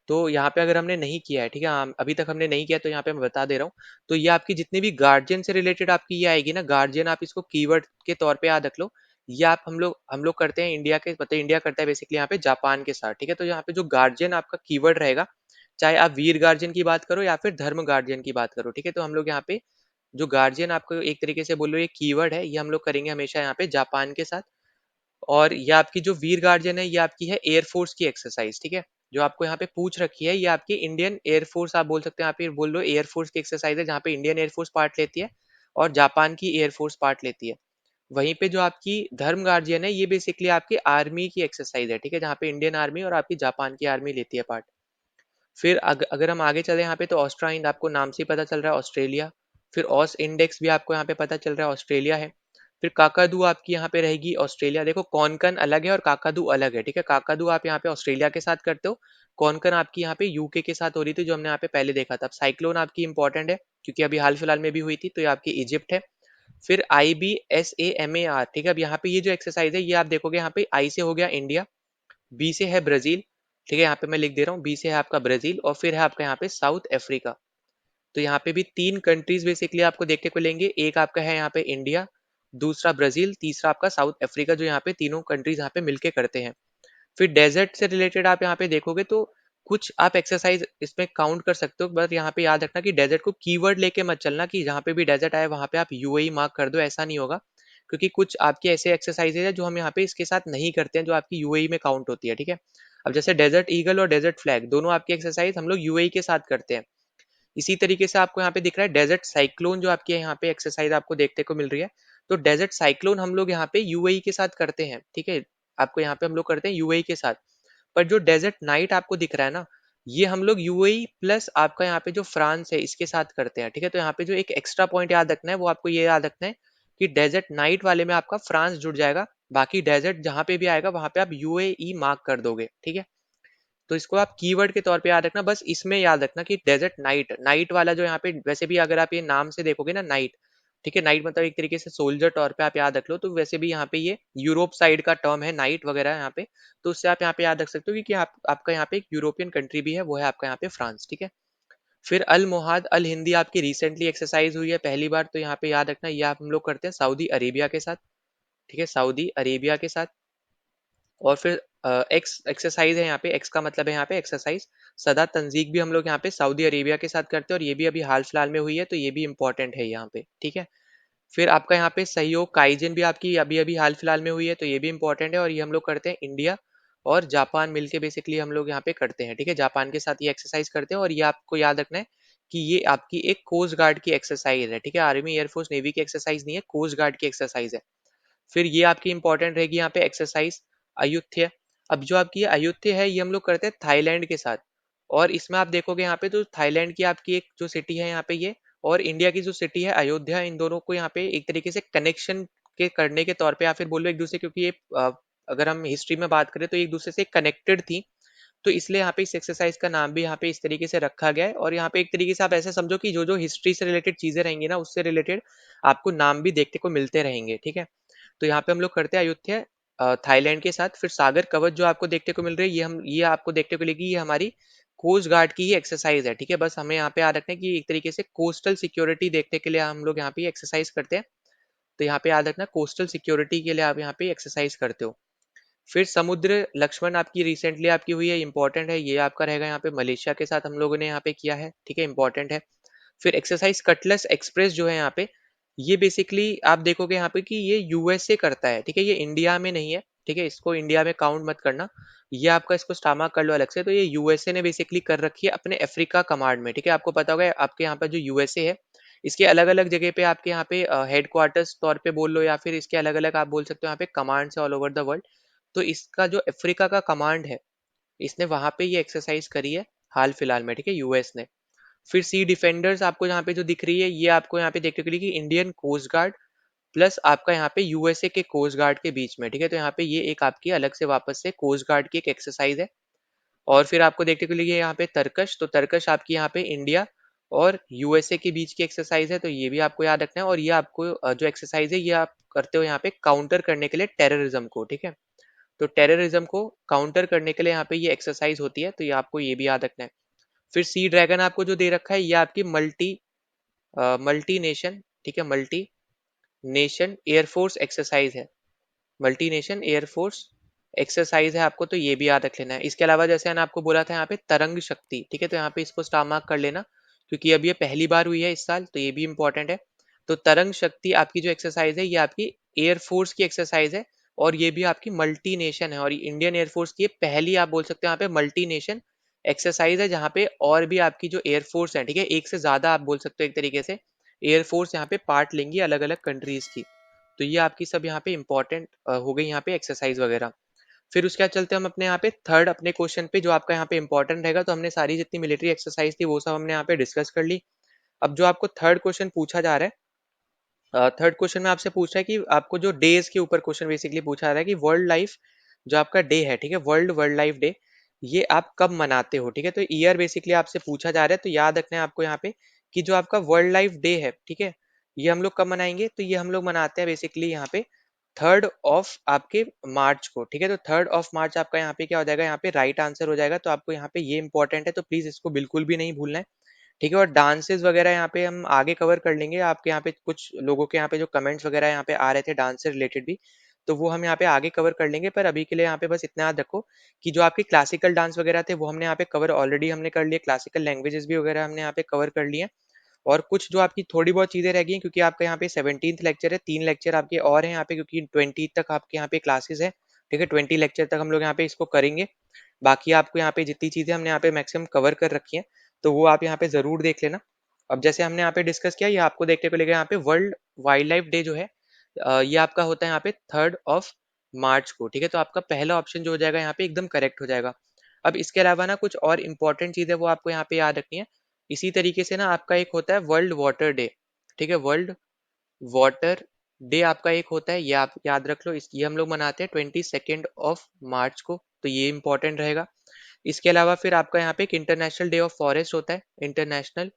Speaker 1: तो यहाँ पे अगर हमने नहीं किया है, ठीक है, अभी तक हमने नहीं किया, तो यहाँ पे मैं बता दे रहा हूँ। तो ये आपकी जितनी भी गार्जियन से रिलेटेड आपकी ये आएगी ना, गार्जियन आप इसको कीवर्ड के तौर पे याद रख लो। ये आप हम लोग करते हैं इंडिया के, मतलब इंडिया करता है बेसिकली यहाँ पे जापान के साथ, ठीक है। तो यहाँ पे जो गार्जियन आपका कीवर्ड रहेगा, चाहे आप वीर गार्जियन की बात करो या फिर धर्म गार्जियन की बात करो, ठीक है। तो हम लोग यहाँ पे जो गार्जियन आपको एक तरीके से बोलो ये कीवर्ड है, ये हम लोग करेंगे हमेशा यहाँ पे जापान के साथ। और ये आपकी जो वीर गार्जियन है ये आपकी है एयरफोर्स की एक्सरसाइज, ठीक है। जो आपको यहाँ पे पूछ रखी है, ये आपकी इंडियन एयरफोर्स आप बोल सकते हैं, आप ये बोल लो एयरफोर्स की एक्सरसाइज है, जहाँ पे इंडियन एयरफोर्स पार्ट लेती है और जापान की एयरफोर्स पार्ट लेती है। वहीं पे जो आपकी धर्म गार्जियन है, ये बेसिकली आपकी आर्मी की एक्सरसाइज है, ठीक है, जहाँ पे इंडियन आर्मी और आपकी जापान की आर्मी लेती है पार्ट। फिर अगर हम आगे चले यहाँ पे, तो ऑस्ट्रा इंड आपको नाम से ही पता चल रहा है, ऑस्ट्रेलिया। फिर ऑस इंडेक्स भी आपको यहाँ पे पता चल रहा है, ऑस्ट्रेलिया है। फिर काकादू आपकी यहाँ पे रहेगी ऑस्ट्रेलिया। देखो कॉनकन अलग है और काकादू अलग है, ठीक है। काकादू आप यहाँ पे ऑस्ट्रेलिया के साथ करते हो, कॉनकन आपकी यहाँ पे यूके के साथ हो रही थी, जो हमने यहाँ पे पहले देखा था। साइक्लोन आपकी इंपॉर्टेंट है, क्योंकि अभी हाल फिलहाल में भी हुई थी, तो ये आपकी इजिप्ट है। फिर IBSAMAR, ठीक है। अब यहाँ पे ये जो एक्सरसाइज है, ये आप देखोगे यहाँ पे आई से हो गया इंडिया, बी से है ब्राजील, ठीक है, यहाँ पे मैं लिख दे रहा हूँ, बी से है आपका ब्राजील, और फिर है आपका यहाँ पे साउथ अफ्रीका। तो यहाँ पे भी 3 कंट्रीज बेसिकली आपको देखने को लेंगे। एक आपका है यहाँ पे इंडिया, दूसरा ब्राजील, तीसरा आपका साउथ अफ्रीका, जो यहाँ पे तीनों कंट्रीज यहाँ पे मिलके करते हैं। फिर डेजर्ट से रिलेटेड आप यहाँ पे देखोगे तो कुछ आप एक्सरसाइज इसमें काउंट कर सकते हो, बट यहाँ पे याद रखना कि डेजर्ट को कीवर्ड लेके मत चलना कि जहाँ पे भी डेजर्ट आए वहाँ पे आप यूएई मार्क कर दो, ऐसा नहीं होगा। क्योंकि कुछ आपके ऐसे एक्सरसाइजेज है जो हम यहाँ पे इसके साथ नहीं करते हैं, जो आपकी यूएई में काउंट होती है, ठीक है। अब जैसे डेजर्ट ईगल और डेजर्ट फ्लैग, दोनों आपकी एक्सरसाइज हम लोग यूएई के साथ करते हैं। इसी तरीके से आपको यहाँ पे दिख रहा है डेजर्ट साइक्लोन, जो आपके यहाँ पे एक्सरसाइज आपको देखने को मिल रही है। तो डेजर्ट साइक्लोन हम लोग यहाँ पे यूएई के साथ करते हैं, ठीक है। आपको यहाँ पे हम लोग करते हैं यूएई के साथ। पर जो डेजर्ट नाइट आपको दिख रहा है ना, ये हम लोग यूएई प्लस आपका यहाँ पे जो फ्रांस है इसके साथ करते हैं, ठीक है। तो यहाँ पे जो एक एक्स्ट्रा पॉइंट याद रखना है, वो आपको ये याद रखना है कि डेजर्ट नाइट वाले में आपका फ्रांस जुड़ जाएगा, बाकी डेजर्ट जहां पे भी आएगा वहां पे आप यूएई मार्क कर दोगे, ठीक है। तो इसको आप कीवर्ड के तौर पे याद रखना, बस इसमें याद रखना कि डेजर्ट नाइट, नाइट वाला जो यहाँ पे, वैसे भी अगर आप ये नाम से देखोगे ना नाइट, ठीक है, नाइट मतलब एक तरीके से सोल्जर तौर पे आप याद रख लो। तो वैसे भी यहाँ पे ये यूरोप साइड का टर्म है नाइट वगैरह यहाँ पे, तो उससे आप यहाँ पे याद रख सकते हो कि आपका यहाँ पे एक यूरोपियन कंट्री भी है, वो है आपका यहाँ पे फ्रांस, ठीक है। फिर अल मोहाद अल हिंदी आपकी रिसेंटली एक्सरसाइज हुई है पहली बार, तो यहाँ पे याद रखना ये आप हम लोग करते हैं सऊदी अरेबिया के साथ, ठीक है, सऊदी अरेबिया के साथ। और फिर एक्स एक्सरसाइज है यहाँ पे, एक्स का मतलब है यहाँ पे एक्सरसाइज, सदा तंजीक भी हम लोग यहाँ पे सऊदी अरेबिया के साथ करते हैं, और ये भी अभी हाल फिलहाल में हुई है, तो ये भी इंपॉर्टेंट है यहाँ पे, ठीक है। फिर आपका यहाँ पे सहयोग काइजन भी आपकी अभी अभी हाल फिलहाल में हुई है, तो ये भी इंपॉर्टेंट है, और ये हम लोग करते हैं इंडिया और जापान मिलके बेसिकली हम लोग यहाँ पे करते हैं, ठीक है। जापान के साथ ये एक्सरसाइज करते हैं, और ये आपको याद रखना है कि ये आपकी एक कोस्ट गार्ड की एक्सरसाइज है, ठीक है। आर्मी एयरफोर्स नेवी की एक्सरसाइज नहीं है, कोस्ट गार्ड की एक्सरसाइज है। फिर ये आपकी इंपॉर्टेंट रहेगी यहाँ पे एक्सरसाइज अयुत्य। अब जो आपकी अयुत्य है, ये हम लोग करते हैं थाईलैंड के साथ, और इसमें आप देखोगे यहाँ पे तो थाईलैंड की आपकी एक जो सिटी है यहाँ पे ये, और इंडिया की जो सिटी है अयोध्या, इन दोनों को यहाँ पे एक तरीके से कनेक्शन के करने के तौर पे, या फिर बोलो एक दूसरे, क्योंकि ये अगर हम हिस्ट्री में बात करें तो एक दूसरे से कनेक्टेड थी, तो इसलिए यहाँ पे इस एक्सरसाइज का नाम भी यहाँ पे इस तरीके से रखा गया है। और यहाँ पे एक तरीके से आप ऐसे समझो कि जो जो हिस्ट्री से रिलेटेड चीजें रहेंगी ना, उससे रिलेटेड आपको नाम भी देखने को मिलते रहेंगे, ठीक है। तो यहाँ पे हम लोग करते हैं अयोध्या थाईलैंड के साथ। फिर सागर कवच जो आपको देखने को मिल रही है, ये आपको देखने को मिलेगी, ये हमारी कोस्ट गार्ड की ही एक्सरसाइज है, ठीक है। बस हमें यहाँ पे याद रखना है कि एक तरीके से कोस्टल सिक्योरिटी देखने के लिए हम लोग यहाँ पे एक्सरसाइज करते हैं। तो यहाँ पे याद रखना कोस्टल सिक्योरिटी के लिए आप यहाँ पे एक्सरसाइज करते हो। फिर समुद्र लक्ष्मण आपकी रिसेंटली आपकी हुई है, इंपॉर्टेंट है, ये आपका रहेगा यहाँ पे मलेशिया के साथ हम लोगों ने यहाँ पे किया है, ठीक है, इंपॉर्टेंट है। फिर एक्सरसाइज कटलेस एक्सप्रेस जो है यहाँ पे, ये बेसिकली आप देखोगे यहाँ पे कि ये यूएसए करता है, ठीक है, ये इंडिया में नहीं है, ठीक है, इसको इंडिया में काउंट मत करना। ये आपका इसको स्टामा कर लो अलग से। तो ये यूएसए ने बेसिकली कर रखी है अपने अफ्रीका कमांड में, ठीक है। आपको पता होगा आपके यहाँ पर जो यूएसए है, इसके अलग अलग जगह पे आपके यहाँ पे हेड क्वार्टर्स तौर पे बोल लो, या फिर इसके अलग अलग आप बोल सकते हो यहाँ पे कमांड है ऑल ओवर द वर्ल्ड। तो इसका जो अफ्रीका का कमांड है, इसने वहां पे ये एक्सरसाइज करी है हाल फिलहाल में, ठीक है, यूएस ने। फिर सी डिफेंडर्स आपको यहाँ पे जो दिख रही है, ये आपको यहाँ पे देखने को मिलेगी इंडियन कोस्ट गार्ड प्लस आपका यहाँ पे यूएसए के कोस्ट गार्ड के बीच में, ठीक है। तो यहाँ पे ये एक आपकी अलग से वापस से कोस्ट गार्ड की एक एक्सरसाइज है। और फिर आपको देखने को मिलेगी यहाँ पे तर्कश, तो तर्कश आपकी यहाँ पे इंडिया और यूएसए के बीच की एक्सरसाइज है, तो ये भी आपको याद रखना है। और ये आपको जो एक्सरसाइज है, ये आप करते हो यहाँ पे काउंटर करने के लिए टेररिज्म को, ठीक है। तो टेररिज्म को काउंटर करने के लिए यहाँ पे ये एक्सरसाइज होती है, तो ये आपको ये भी याद रखना है। फिर सी ड्रैगन आपको जो दे रखा है, ये आपकी मल्टी नेशन, ठीक है, मल्टी नेशन एयरफोर्स एक्सरसाइज है, मल्टी नेशन एयरफोर्स एक्सरसाइज है आपको, तो ये भी याद रख लेना है। इसके अलावा जैसे मैंने आपको बोला था यहाँ पे तरंग शक्ति, ठीक है, तो यहाँ पे इसको स्टार मार्क कर लेना, क्योंकि अब ये पहली बार हुई है इस साल, तो ये भी इंपॉर्टेंट है। तो तरंग शक्ति आपकी जो एक्सरसाइज है, ये आपकी एयरफोर्स की एक्सरसाइज है, और ये भी आपकी मल्टी नेशन है, और इंडियन एयरफोर्स की ये पहली आप बोल सकते हो यहाँ पे मल्टी नेशन एक्सरसाइज है, जहाँ पे और भी आपकी जो एयरफोर्स है, ठीक है, एक से ज्यादा आप बोल सकते हो एक तरीके से एयरफोर्स यहाँ पे पार्ट लेंगी अलग अलग कंट्रीज की। तो ये आपकी सब यहाँ पे इंपॉर्टेंट हो गई यहाँ पे एक्सरसाइज वगैरह। फिर उसके बाद चलते हैं हम अपने यहाँ पे थर्ड अपने क्वेश्चन पे, जो आपका यहाँ पे इंपॉर्टेंट रहेगा। तो हमने सारी जितनी मिलिट्री एक्सरसाइज थी वो सब हमने यहाँ पे डिस्कस कर ली। अब जो आपको थर्ड क्वेश्चन पूछा जा रहा है, थर्ड क्वेश्चन में आपसे पूछ रहा है कि आपको जो डेज के ऊपर क्वेश्चन बेसिकली पूछा जा रहा है कि वर्ल्ड लाइफ जो आपका डे है, ठीक है, वर्ल्ड वर्ल्ड लाइफ डे, ये आप कब मनाते हो, ठीक है। तो ईयर बेसिकली आपसे पूछा जा रहा है, तो याद रखना है आपको यहाँ पे कि जो आपका वर्ल्ड लाइफ डे है, ठीक है, ये हम लोग कब मनाएंगे, तो ये हम लोग मनाते हैं बेसिकली यहाँ पे 3rd आपके मार्च को, ठीक है। तो 3rd आपका यहाँ पे क्या हो जाएगा, यहाँ पे राइट आंसर हो जाएगा। तो आपको यहाँ पे ये इंपॉर्टेंट है, तो प्लीज इसको बिल्कुल भी नहीं भूलना है, ठीक है। और डांसेस वगैरह यहाँ पे हम आगे कवर कर लेंगे। आपके यहाँ पे कुछ लोगों के यहाँ पे जो कमेंट्स वगैरह यहाँ पे आ रहे थे डांस से रिलेटेड भी, तो वो हम यहाँ पे आगे कवर कर लेंगे। पर अभी के लिए यहाँ पे बस इतना याद रखो कि जो आपके क्लासिकल डांस वगैरह थे वो हमने यहाँ पे कवर ऑलरेडी हमने कर लिए, क्लासिकल लैंग्वेजेस भी वगैरह हमने यहाँ पे कवर कर लिए। और कुछ जो आपकी थोड़ी बहुत चीजें रह गई हैं, क्योंकि आपका यहाँ पे 17th लेक्चर है, 3 लेक्चर आपके और हैं यहाँ पे, क्योंकि 20 तक आपके यहाँ पे क्लासेस है, ठीक है। 20 लेक्चर तक हम लोग यहाँ पे इसको करेंगे। बाकी आपको यहाँ पे जितनी चीजें हमने यहाँ पे मैक्सिमम कवर कर रखी हैं, तो वो आप यहाँ पे जरूर देख लेना। अब जैसे हमने यहाँ पे डिस्कस किया, ये आपको देखने को मिलेगा यहाँ पे वर्ल्ड वाइल्ड लाइफ डे जो है, ये आपका होता है यहाँ पे 3rd मार्च को, ठीक है। तो आपका पहला ऑप्शन जो हो जाएगा यहाँ पे एकदम करेक्ट हो जाएगा। अब इसके अलावा ना कुछ और इंपॉर्टेंट चीज है वो आपको यहाँ पे याद रखनी है। इसी तरीके से ना आपका एक होता है वर्ल्ड वाटर डे, ठीक है, वर्ल्ड वाटर डे आपका एक होता है, ये आप याद रख लो। ये हम लोग मनाते हैं 22 मार्च को, तो ये इंपॉर्टेंट रहेगा। इसके अलावा फिर आपका यहाँ पे एक इंटरनेशनल डे ऑफ फॉरेस्ट होता है, इंटरनेशनल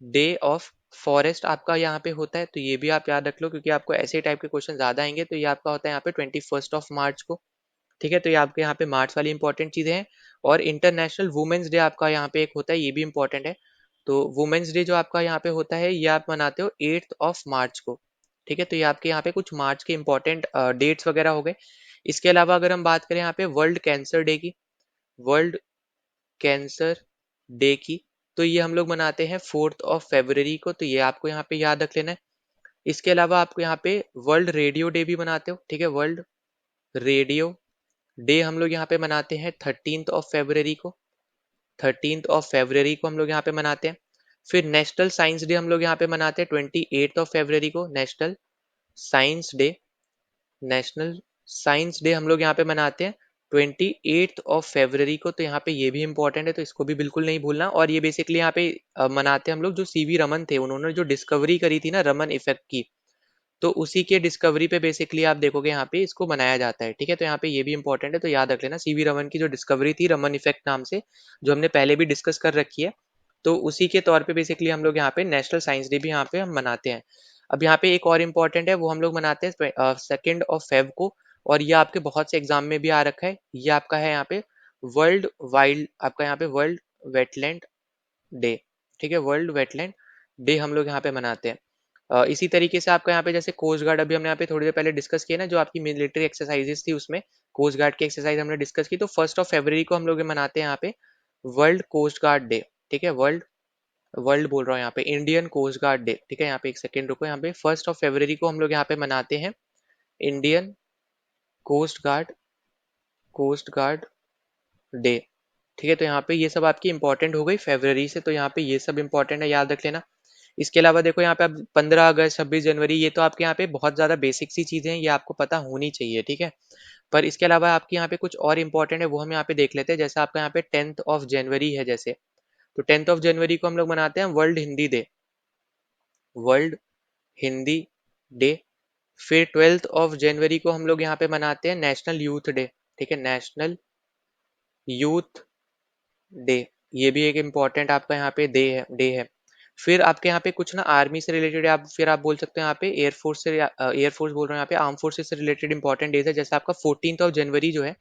Speaker 1: डे ऑफ फॉरेस्ट आपका यहाँ पे होता है, तो ये भी आप याद रख लो, क्योंकि आपको ऐसे टाइप के क्वेश्चन ज्यादा आएंगे। तो ये आपका होता है यहाँ पे 21 मार्च को, ठीक है। तो ये आपके यहाँ पे मार्च वाली इंपॉर्टेंट चीजें हैं। और इंटरनेशनल वुमेन्स डे आपका यहाँ पे एक होता है, ये भी इंपॉर्टेंट है। तो वुमेन्स डे जो आपका यहाँ पे होता है, ये आप मनाते हो 8 मार्च को, ठीक है। तो ये आपके यहाँ पे कुछ मार्च के इंपॉर्टेंट डेट्स वगैरह हो गए। इसके अलावा अगर हम बात करें यहाँ पे वर्ल्ड कैंसर डे की, वर्ल्ड कैंसर डे की, तो ये हम लोग मनाते हैं 4 फरवरी को, तो ये आपको यहाँ पे याद रख लेना है। इसके अलावा आपको यहाँ पे वर्ल्ड रेडियो डे भी मनाते हो, ठीक है, वर्ल्ड रेडियो डे हम लोग यहाँ पे मनाते हैं 13 फरवरी को, 13 फरवरी को हम लोग यहाँ पे मनाते हैं। फिर नेशनल साइंस डे हम लोग यहाँ पे मनाते हैं 28 फरवरी को, national science day, national science day हम लोग यहाँ पे मनाते हैं 28 फरवरी को। तो यहाँ पे ये भी इंपॉर्टेंट है, तो इसको भी बिल्कुल नहीं भूलना। और ये बेसिकली यहाँ पे मनाते हैं हम लोग, जो सीवी रमन थे उन्होंने जो डिस्कवरी करी थी ना रमन इफेक्ट की, तो उसी के डिस्कवरी पे बेसिकली आप देखोगे यहाँ पे इसको मनाया जाता है, ठीक है। तो यहाँ पे ये भी इंपॉर्टेंट है, तो याद रख लेना सीवी रमन की जो डिस्कवरी थी रमन इफेक्ट नाम से, जो हमने पहले भी डिस्कस कर रखी है, तो उसी के तौर पे बेसिकली हम लोग यहाँ पे नेशनल साइंस डे भी यहाँ पे हम मनाते हैं। अब यहाँ पे एक और इम्पॉर्टेंट है, वो हम लोग मनाते हैं 2 फेब को, और ये आपके बहुत से एग्जाम में भी आ रखा है। ये आपका है यहाँ पे वर्ल्ड वाइल्ड, आपका यहाँ पे वर्ल्ड वेटलैंड डे, ठीक है, वर्ल्ड वेटलैंड डे हम लोग यहाँ पे मनाते हैं। इसी तरीके से आपका यहाँ पे जैसे कोस्ट गार्ड, अभी हमने यहाँ पे थोड़ी देर पहले डिस्कस किया ना, जो आपकी मिलिट्री एक्सरसाइजेस थी उसमें कोस्ट गार्ड की एक्सरसाइज हमने डिस्कस की, तो 1 फरवरी को हम लोग ये मनाते हैं यहाँ पे वर्ल्ड कोस्ट गार्ड डे, ठीक है, वर्ल्ड वर्ल्ड बोल रहा हूँ यहाँ पे इंडियन कोस्ट गार्ड डे, ठीक है। यहाँ पे एक सेकेंड रुको, यहाँ पे 1 फरवरी को हम लोग यहाँ पे मनाते हैं इंडियन कोस्ट गार्ड डे, ठीक है। तो यहाँ पे ये सब आपकी इंपॉर्टेंट हो गई फरवरी से, तो यहाँ पे ये सब इंपॉर्टेंट है, याद रख लेना। इसके अलावा देखो यहाँ पे अब 15 अगस्त, 26 जनवरी, ये तो आपके यहाँ पे बहुत ज्यादा बेसिक सी चीजें हैं, ये आपको पता होनी चाहिए, ठीक है। पर इसके अलावा आपके यहाँ पे कुछ और इंपॉर्टेंट है, वो हम यहाँ पे देख लेते हैं। जैसे आपका यहाँ पे 10th ऑफ जनवरी है जैसे, तो 10th ऑफ जनवरी को हम लोग मनाते हैं world Hindi day, world Hindi day. फिर 12th ऑफ जनवरी को हम लोग यहाँ पे मनाते हैं नेशनल यूथ डे, ठीक है, नेशनल यूथ डे, ये भी एक इम्पॉर्टेंट आपका यहाँ पे डे है। फिर आपके यहाँ पे कुछ ना आर्मी से रिलेटेड, आप फिर आप बोल सकते हो यहाँ पे एयरफोर्स से, एयरफोर्स बोल रहे हैं यहाँ पे, आर्म फोर्सेस से रिलेटेड इंपॉर्टेंट डेज है। जैसे आपका 14th ऑफ जनवरी जो है,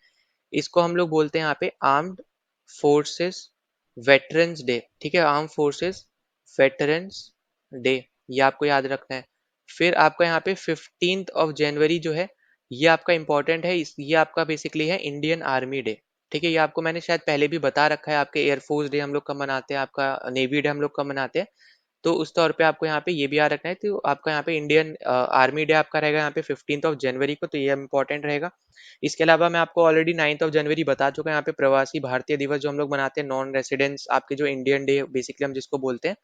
Speaker 1: इसको हम लोग बोलते हैं यहाँ पे आर्म्ड फोर्सेस वेटरन्स डे, ठीक है, आर्म फोर्सेस वेटरन्स डे, ये आपको याद रखना है। फिर आपका यहाँ पे 15th ऑफ जनवरी जो है, ये आपका इंपॉर्टेंट है, ये आपका बेसिकली है इंडियन आर्मी डे, ठीक है। ये आपको मैंने शायद पहले भी बता रखा है, आपके एयरफोर्स डे हम लोग कब मनाते हैं, आपका नेवी डे हम लोग कब मनाते हैं। तो उस तौर पे आपको यहाँ पे ये भी याद रखना है। तो आपका यहाँ पे इंडियन आर्मी डे आपका रहेगा यहाँ पे 15th ऑफ जनवरी को, तो ये इंपॉर्टेंट रहेगा। इसके अलावा मैं आपको ऑलरेडी 9th ऑफ जनवरी बता चुका हूँ, यहाँ पे प्रवासी भारतीय दिवस जो हम लोग मनाते हैं, नॉन रेसिडेंट्स आपके जो इंडियन डे बेसिकली हम जिसको बोलते हैं,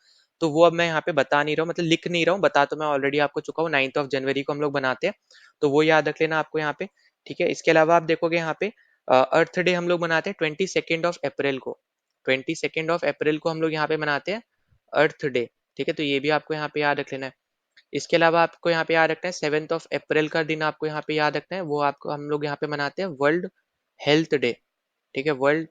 Speaker 1: तो वो अब मैं यहाँ पे बता नहीं रहा हूँ, मतलब लिख नहीं रहा हूँ, बता तो मैं ऑलरेडी आपको चुका हूँ। 9th ऑफ जनवरी को हम लोग बनाते हैं, तो वो याद रख लेना आपको यहाँ पे। ठीक है, इसके अलावा आप देखोगे यहाँ पे अर्थ डे हम लोग मनाते हैं 22 ऑफ अप्रैल को। 22 ऑफ अप्रैल को हम लोग यहाँ पे मनाते हैं अर्थ डे। ठीक है, तो ये भी आपको यहाँ पे याद रख लेना है। इसके अलावा आपको यहाँ पे याद रखना है 7th ऑफ अप्रैल का दिन आपको यहाँ पे याद रखना है, वो आपको हम लोग यहाँ पे मनाते हैं वर्ल्ड हेल्थ डे। ठीक है, वर्ल्ड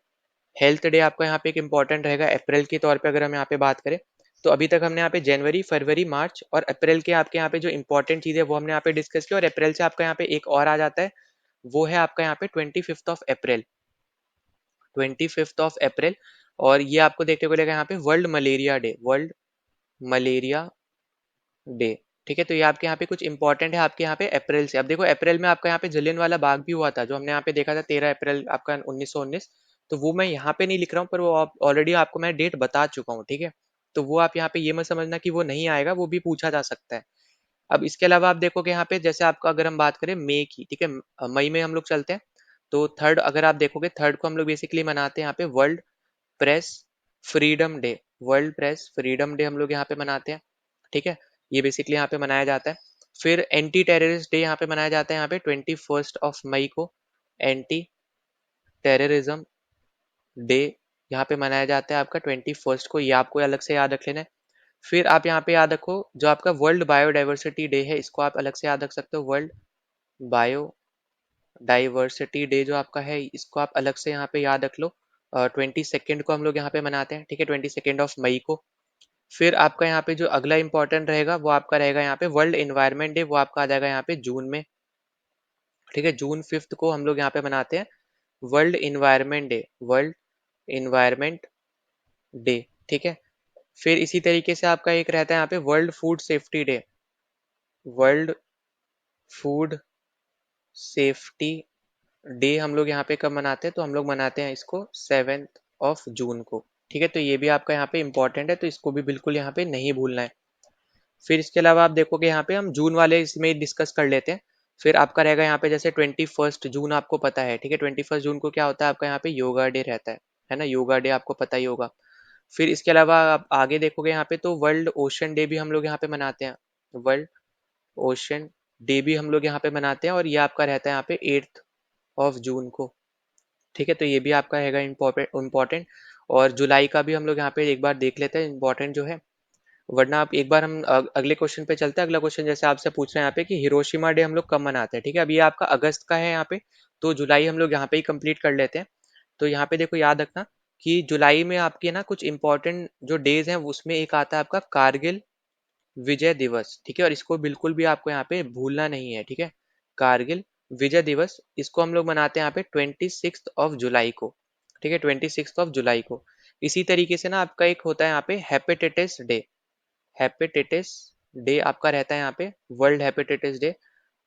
Speaker 1: हेल्थ डे आपका यहाँ पे एक इंपॉर्टेंट रहेगा अप्रैल के तौर पे अगर हम यहाँ पे बात करें। तो अभी तक हमने यहाँ पे जनवरी, फरवरी, मार्च और अप्रैल के आपके यहाँ पे जो इंपॉर्टेंट चीज़ है वो हमने यहाँ पे डिस्कस किया, और अप्रैल से आपका यहाँ पे एक और आ जाता है, वो है आपका यहाँ पे 25 ऑफ अप्रैल। 25 ऑफ अप्रैल, और ये आपको देखने को मिलेगा यहाँ पे world malaria day, world malaria day. ठीक है, तो ये आपके यहाँ पे कुछ इंपॉर्टेंट है आपके यहाँ पे अप्रैल से। अब देखो अप्रैल में आपका यहाँ पे जलियांवाला बाग भी हुआ था, जो हमने यहाँ पे देखा था 13 अप्रैल आपका 1919। तो वो मैं यहाँ पे नहीं लिख रहा हूँ, पर वो ऑलरेडी आपको मैं डेट बता चुका हूँ। ठीक है, तो वो आप यहाँ पे ये मत समझना कि वो नहीं आएगा, वो भी पूछा जा सकता है। अब इसके अलावा आप देखोगे यहाँ पे, जैसे आपका अगर हम बात करें मई की, ठीक है, मई में हम लोग चलते हैं, तो थर्ड अगर आप देखोगे, थर्ड को हम लोग बेसिकली मनाते हैं यहाँ पे world press freedom day. World press freedom day हम लोग यहाँ पे मनाते हैं। ठीक है, ये बेसिकली यहाँ पे मनाया जाता है। फिर एंटी टेररिस्ट डे यहाँ पे मनाया जाता है यहाँ पे 21 ऑफ मई को। एंटी टेररिज्म डे यहाँ पे मनाया जाता है आपका 21 को, ये आपको अलग से याद रख लेना है। फिर आप यहाँ पे याद रखो जो आपका वर्ल्ड बायोडाइवर्सिटी डे है, इसको आप अलग से याद रख सकते हो। वर्ल्ड बायोडाइवर्सिटी डे जो आपका है, इसको आप अलग से यहाँ पे याद रख लो। 22 को हम लोग यहाँ पे मनाते हैं। ठीक है, 22 ऑफ मई को। फिर आपका यहाँ पे जो अगला इंपॉर्टेंट रहेगा वो आपका रहेगा यहाँ पे वर्ल्ड इन्वायरमेंट डे, वो आपका आ जाएगा यहाँ पे जून में। ठीक है, जून 5 को हम लोग यहाँ पे मनाते हैं world environment day, world environment day. ठीक है, फिर इसी तरीके से आपका एक रहता है यहाँ पे world food safety day. World food safety day हम लोग यहाँ पे कब मनाते हैं, तो हम लोग मनाते हैं इसको 7 जून को। ठीक है, तो ये भी आपका यहाँ पे इंपॉर्टेंट है, तो इसको भी बिल्कुल यहाँ पे नहीं भूलना है। फिर इसके अलावा आप देखोगे यहाँ पे हम जून वाले इसमें डिस्कस कर लेते हैं। फिर आपका रहेगा यहाँ पे जैसे 21 जून आपको पता है। ठीक है, 21 जून को क्या होता है आपका यहाँ पे योगा डे रहता है ना, योगा डे आपको पता ही होगा। फिर इसके अलावा आप आगे देखोगे यहाँ पे, तो वर्ल्ड ओशन डे भी हम लोग यहाँ पे मनाते हैं। वर्ल्ड ओशन डे भी हम लोग यहाँ पे मनाते हैं, और ये आपका रहता है यहाँ पे 8 जून को। ठीक है, तो ये भी आपका रहेगा इम्पोर्टेंट। और जुलाई का भी हम लोग यहाँ पे एक बार देख लेते हैं इंपॉर्टेंट जो है, वरना आप एक बार हम अगले क्वेश्चन पे चलते हैं। अगला क्वेश्चन जैसे आपसे पूछ रहे हैं यहाँ पे कि हिरोशिमा डे हम लोग कब मनाते हैं। ठीक है, अब ये आपका अगस्त का है यहाँ पे, तो जुलाई हम लोग यहाँ पे ही कंप्लीट कर लेते हैं। तो यहाँ पे देखो याद रखना कि जुलाई में आपके ना कुछ इंपॉर्टेंट जो डेज हैं, उसमें एक आता है आपका कारगिल विजय दिवस। ठीक है, और इसको बिल्कुल भी आपको यहाँ पे भूलना नहीं है। ठीक है, कारगिल विजय दिवस, इसको हम लोग मनाते हैं यहाँ पे 26 जुलाई को। ठीक है, 26 जुलाई को। इसी तरीके से ना आपका एक होता है यहाँ पे हेपेटाइटिस डे। हेपेटाइटिस डे आपका रहता है यहाँ पे वर्ल्ड हेपेटाइटिस डे,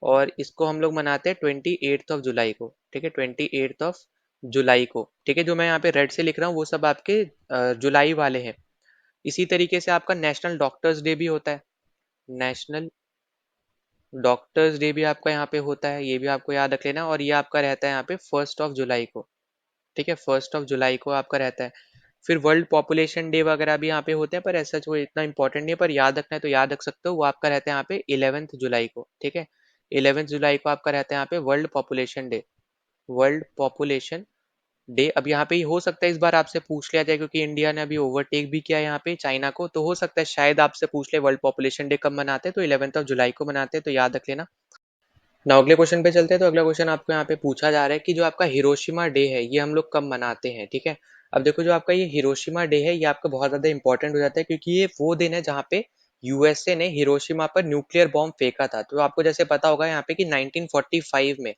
Speaker 1: और इसको हम लोग मनाते हैं 28 जुलाई को। ठीक है, 28 जुलाई को। ठीक है, जो मैं यहाँ पे रेड से लिख रहा हूँ वो सब आपके जुलाई वाले हैं। इसी तरीके से आपका नेशनल डॉक्टर्स डे भी होता है। नेशनल डॉक्टर्स डे भी आपका यहाँ पे होता है, ये भी आपको याद रख लेना, और ये आपका रहता है यहाँ पे 1 जुलाई को। ठीक है, 1 जुलाई को आपका रहता है। फिर वर्ल्ड पॉपुलेशन डे वगैरह भी यहाँ पे होते हैं, पर ऐसा वो इतना इंपॉर्टेंट नहीं है, पर याद रखना है तो याद रख सकते हो। वो आपका रहता है यहाँ पे 11 जुलाई को। ठीक है, 11 जुलाई को आपका रहता है यहाँ पे world population day. World population day, अब यहाँ पे हो सकता है इस बार आपसे पूछ लिया जाए, क्योंकि इंडिया ने अभी ओवरटेक भी किया यहाँ पे चाइना को, तो हो सकता है शायद आपसे पूछ ले वर्ल्ड पॉपुलेशन डे कब मनाते हैं, तो 11 जुलाई को मनाते हैं, तो याद रख लेना। ना अगले क्वेश्चन पे चलते हैं। तो अगला क्वेश्चन आपको यहाँ पे पूछा जा रहा है कि जो आपका हिरोशिमा डे है ये हम लोग कब मनाते हैं। ठीक है, अब देखो जो आपका ये हिरोशिमा डे है ये आपका बहुत ज्यादा इंपॉर्टेंट हो जाता है, क्योंकि ये वो दिन है जहाँ पे यूएसए ने हिरोशिमा पर न्यूक्लियर बॉम्ब फेंका था। तो आपको जैसे पता होगा यहाँ पे कि 1945 में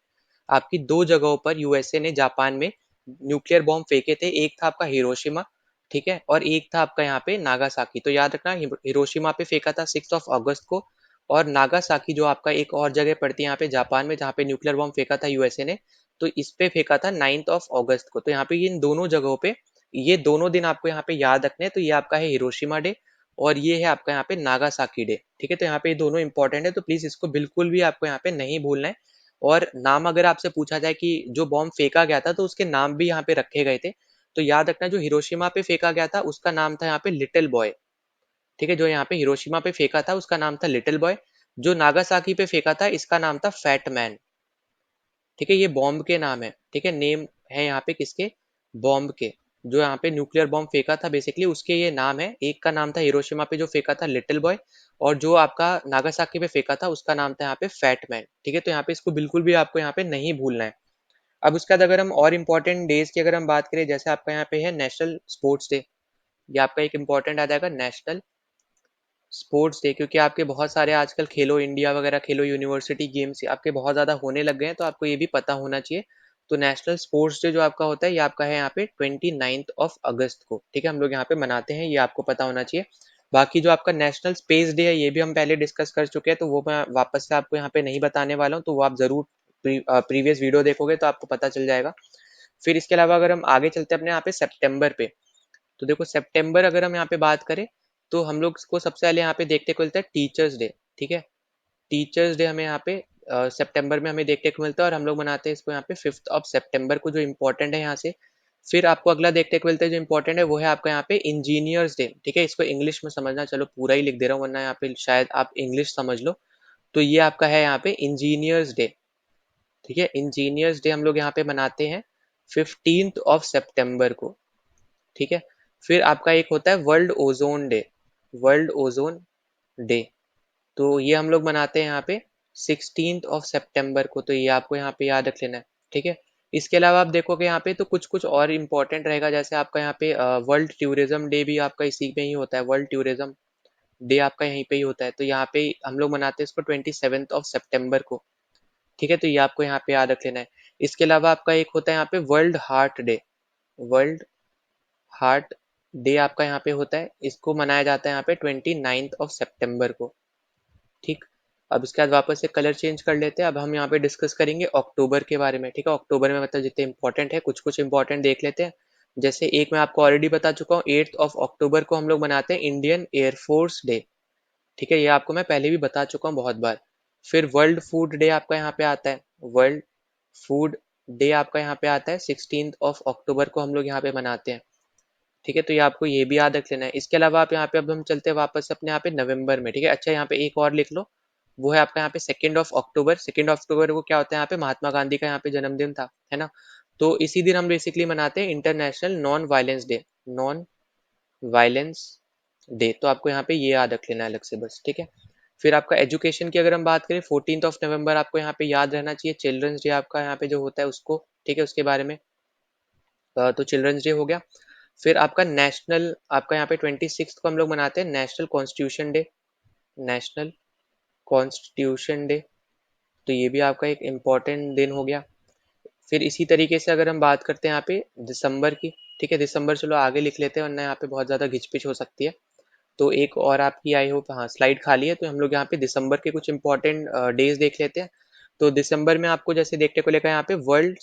Speaker 1: आपकी दो जगहों पर यूएसए ने जापान में न्यूक्लियर बॉम्ब फेंके थे। एक था आपका हिरोशिमा, ठीक है, और एक था आपका यहाँ पे नागासाकी। तो याद रखना हिरोशिमा पे फेंका था 6 अगस्त को, और नागासाकी जो आपका एक और जगह पड़ती है यहाँ पे जापान में, जहाँ पे न्यूक्लियर बॉम्ब फेंका था यूएसए ने, तो इस पे फेंका था 9 अगस्त को। तो यहाँ पे इन दोनों जगहों पे ये दोनों दिन आपको यहाँ पे याद रखने हैं। तो ये आपका है हिरोशिमा डे, और ये है आपका यहाँ पे नागासाकी डे। ठीक है, तो यहाँ पे ये दोनों इंपॉर्टेंट है, तो प्लीज इसको बिल्कुल भी आपको यहाँ पे नहीं भूलना है। और नाम अगर आपसे पूछा जाए कि जो बॉम्ब फेंका गया था तो उसके नाम भी यहाँ पे रखे गए थे, तो याद रखना जो हिरोशिमा पे फेंका गया था उसका नाम था यहाँ पे लिटिल बॉय। ठीक है, जो यहाँ पे हिरोशिमा पे फेंका था उसका नाम था लिटिल बॉय, जो नागासाकी पे फेंका था इसका नाम था फैट मैन। ठीक है, ये बॉम्ब के नाम है। ठीक है, नेम है यहाँ पे किसके, बॉम्ब के, जो यहाँ पे न्यूक्लियर बॉम्ब फेंका था बेसिकली उसके ये नाम है। एक का नाम था हिरोशिमा पे जो फेंका था लिटिल बॉय, और जो आपका नागासाकी पे फेंका था उसका नाम था यहाँ पे फैट मैन। ठीक है, तो यहाँ पे इसको बिल्कुल भी आपको यहाँ पे नहीं भूलना है। अब उसके बाद अगर हम और इम्पोर्टेंट डेज की अगर हम बात करें, जैसे आपका यहाँ पे है नेशनल स्पोर्ट्स डे, ये आपका एक इम्पोर्टेंट आ जाएगा नेशनल स्पोर्ट्स डे, क्योंकि आपके बहुत सारे आजकल खेलो इंडिया वगैरह, खेलो यूनिवर्सिटी गेम्स आपके बहुत ज़्यादा होने लग गए हैं, तो आपको ये भी पता होना चाहिए। तो नेशनल स्पोर्ट्स डे जो आपका होता है ये आपका है यहाँ पे 29 अगस्त को। ठीक है, हम लोग यहाँ पे मनाते हैं, ये आपको पता होना चाहिए। बाकी जो आपका नेशनल स्पेस डे है ये भी हम पहले डिस्कस कर चुके हैं, तो वो मैं वापस से आपको यहाँ पे नहीं बताने वाला हूँ, तो वो आप जरूर प्रीवियस वीडियो देखोगे तो आपको पता चल जाएगा। फिर इसके अलावा अगर हम आगे चलते हैं अपने यहाँ पे सितंबर पे, तो देखो सितंबर अगर हम यहाँ पे बात करें तो हम लोग को सबसे पहले यहाँ पे देखने को मिलता है टीचर्स डे। ठीक है, टीचर्स डे हमें यहाँ पे सितंबर में हमें देखने को मिलता है, और हम लोग मनाते हैं इसको यहाँ पे 5 सितंबर को, जो इम्पोर्टेंट है यहाँ से। फिर आपको अगला देखने को मिलता है जो इम्पोर्टेंट है वो है आपका यहाँ पे इंजीनियर्स डे। ठीक है, इसको इंग्लिश में समझना, चलो पूरा ही लिख दे रहा हूँ वरना यहाँ पे शायद आप इंग्लिश समझ लो। तो ये आपका है यहाँ पे इंजीनियर्स डे। ठीक है, इंजीनियर्स डे हम लोग यहाँ पे मनाते हैं 15 सितंबर को। ठीक है, फिर आपका एक होता है world ozone day, world ozone day, तो ये हम लोग मनाते हैं यहाँ पे 16 सितंबर को, तो ये आपको यहाँ पे याद रख लेना है। ठीक है, इसके अलावा आप देखोगे यहाँ पे तो कुछ कुछ और इम्पोर्टेंट रहेगा, जैसे आपका यहाँ पे वर्ल्ड टूरिज्म डे भी आपका इसी में ही होता है, वर्ल्ड टूरिज्म डे आपका यहीं पे ही होता है, तो यहाँ पे हम लोग मनाते हैं इसको 27 सितंबर को। ठीक है, तो ये आपको यहाँ पे याद रख लेना है। इसके अलावा आपका एक होता है यहाँ पे world heart day, world heart day आपका यहाँ पे होता है, इसको मनाया जाता है यहाँ पे 29 सितंबर को। ठीक, अब इसके बाद वापस से कलर चेंज कर लेते हैं। अब हम यहाँ पे डिस्कस करेंगे अक्टूबर के बारे में। ठीक है, अक्टूबर में मतलब जितने इंपॉर्टेंट है कुछ कुछ इंपॉर्टेंट देख लेते हैं। जैसे एक मैं आपको ऑलरेडी बता चुका हूँ, 8 अक्टूबर को हम लोग मनाते हैं इंडियन एयरफोर्स डे। ठीक है, ये आपको मैं पहले भी बता चुका हूँ बहुत बार। फिर वर्ल्ड फूड डे आपका यहाँ पे आता है, वर्ल्ड फूड डे आपका यहाँ पे आता है 16 अक्टूबर को हम लोग यहाँ पे मनाते हैं। ठीक है, तो ये आपको ये भी याद रख लेना है। इसके अलावा आप यहाँ पे, अब हम चलते हैं वापस अपने यहाँ पे नवंबर में। ठीक है, अच्छा यहाँ पे एक और लिख लो, वो है आपका यहाँ पे 2 अक्टूबर। 2 अक्टूबर को क्या होता है, यहाँ पे महात्मा गांधी का यहाँ पे जन्मदिन था, है ना। तो इसी दिन हम बेसिकली मनाते हैं international non violence day, non violence day, तो आपको यहाँ पे ये याद रख लेना है अलग से बस। ठीक है, फिर आपका एजुकेशन की अगर हम बात करें, 14 नवंबर आपको यहाँ पे याद रहना चाहिए, चिल्ड्रंस डे आपका यहाँ पे जो होता है उसको। ठीक है, उसके बारे में तो चिल्ड्रंस डे हो गया। फिर आपका नेशनल, आपका यहाँ पे 26 को हम लोग मनाते हैं national constitution day, national constitution day, तो ये भी आपका एक इम्पॉर्टेंट दिन हो गया। फिर इसी तरीके से अगर हम बात करते हैं यहाँ पे दिसंबर की, ठीक है, दिसंबर चलो आगे लिख लेते हैं वरना यहाँ पे बहुत ज़्यादा घिचपिच हो सकती है। तो एक और आपकी आई होप, हाँ स्लाइड खाली है, तो हम लोग यहाँ पे दिसंबर के कुछ इंपॉर्टेंट डेज देख लेते हैं। तो दिसंबर में आपको जैसे देखने को लेकर यहाँ पे वर्ल्ड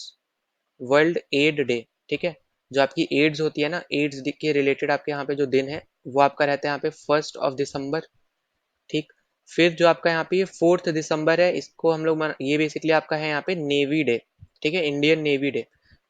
Speaker 1: वर्ल्ड एड डे। ठीक है, जो आपकी एड्स होती है ना, एड्स के रिलेटेड आपके यहाँ पे जो दिन है वो आपका रहता है यहाँ पे 1 दिसंबर। ठीक, फिर जो आपका यहाँ पे ये 4 दिसंबर है, इसको हम लोग ये बेसिकली आपका है यहाँ पे नेवी डे। ठीक है, इंडियन नेवी डे,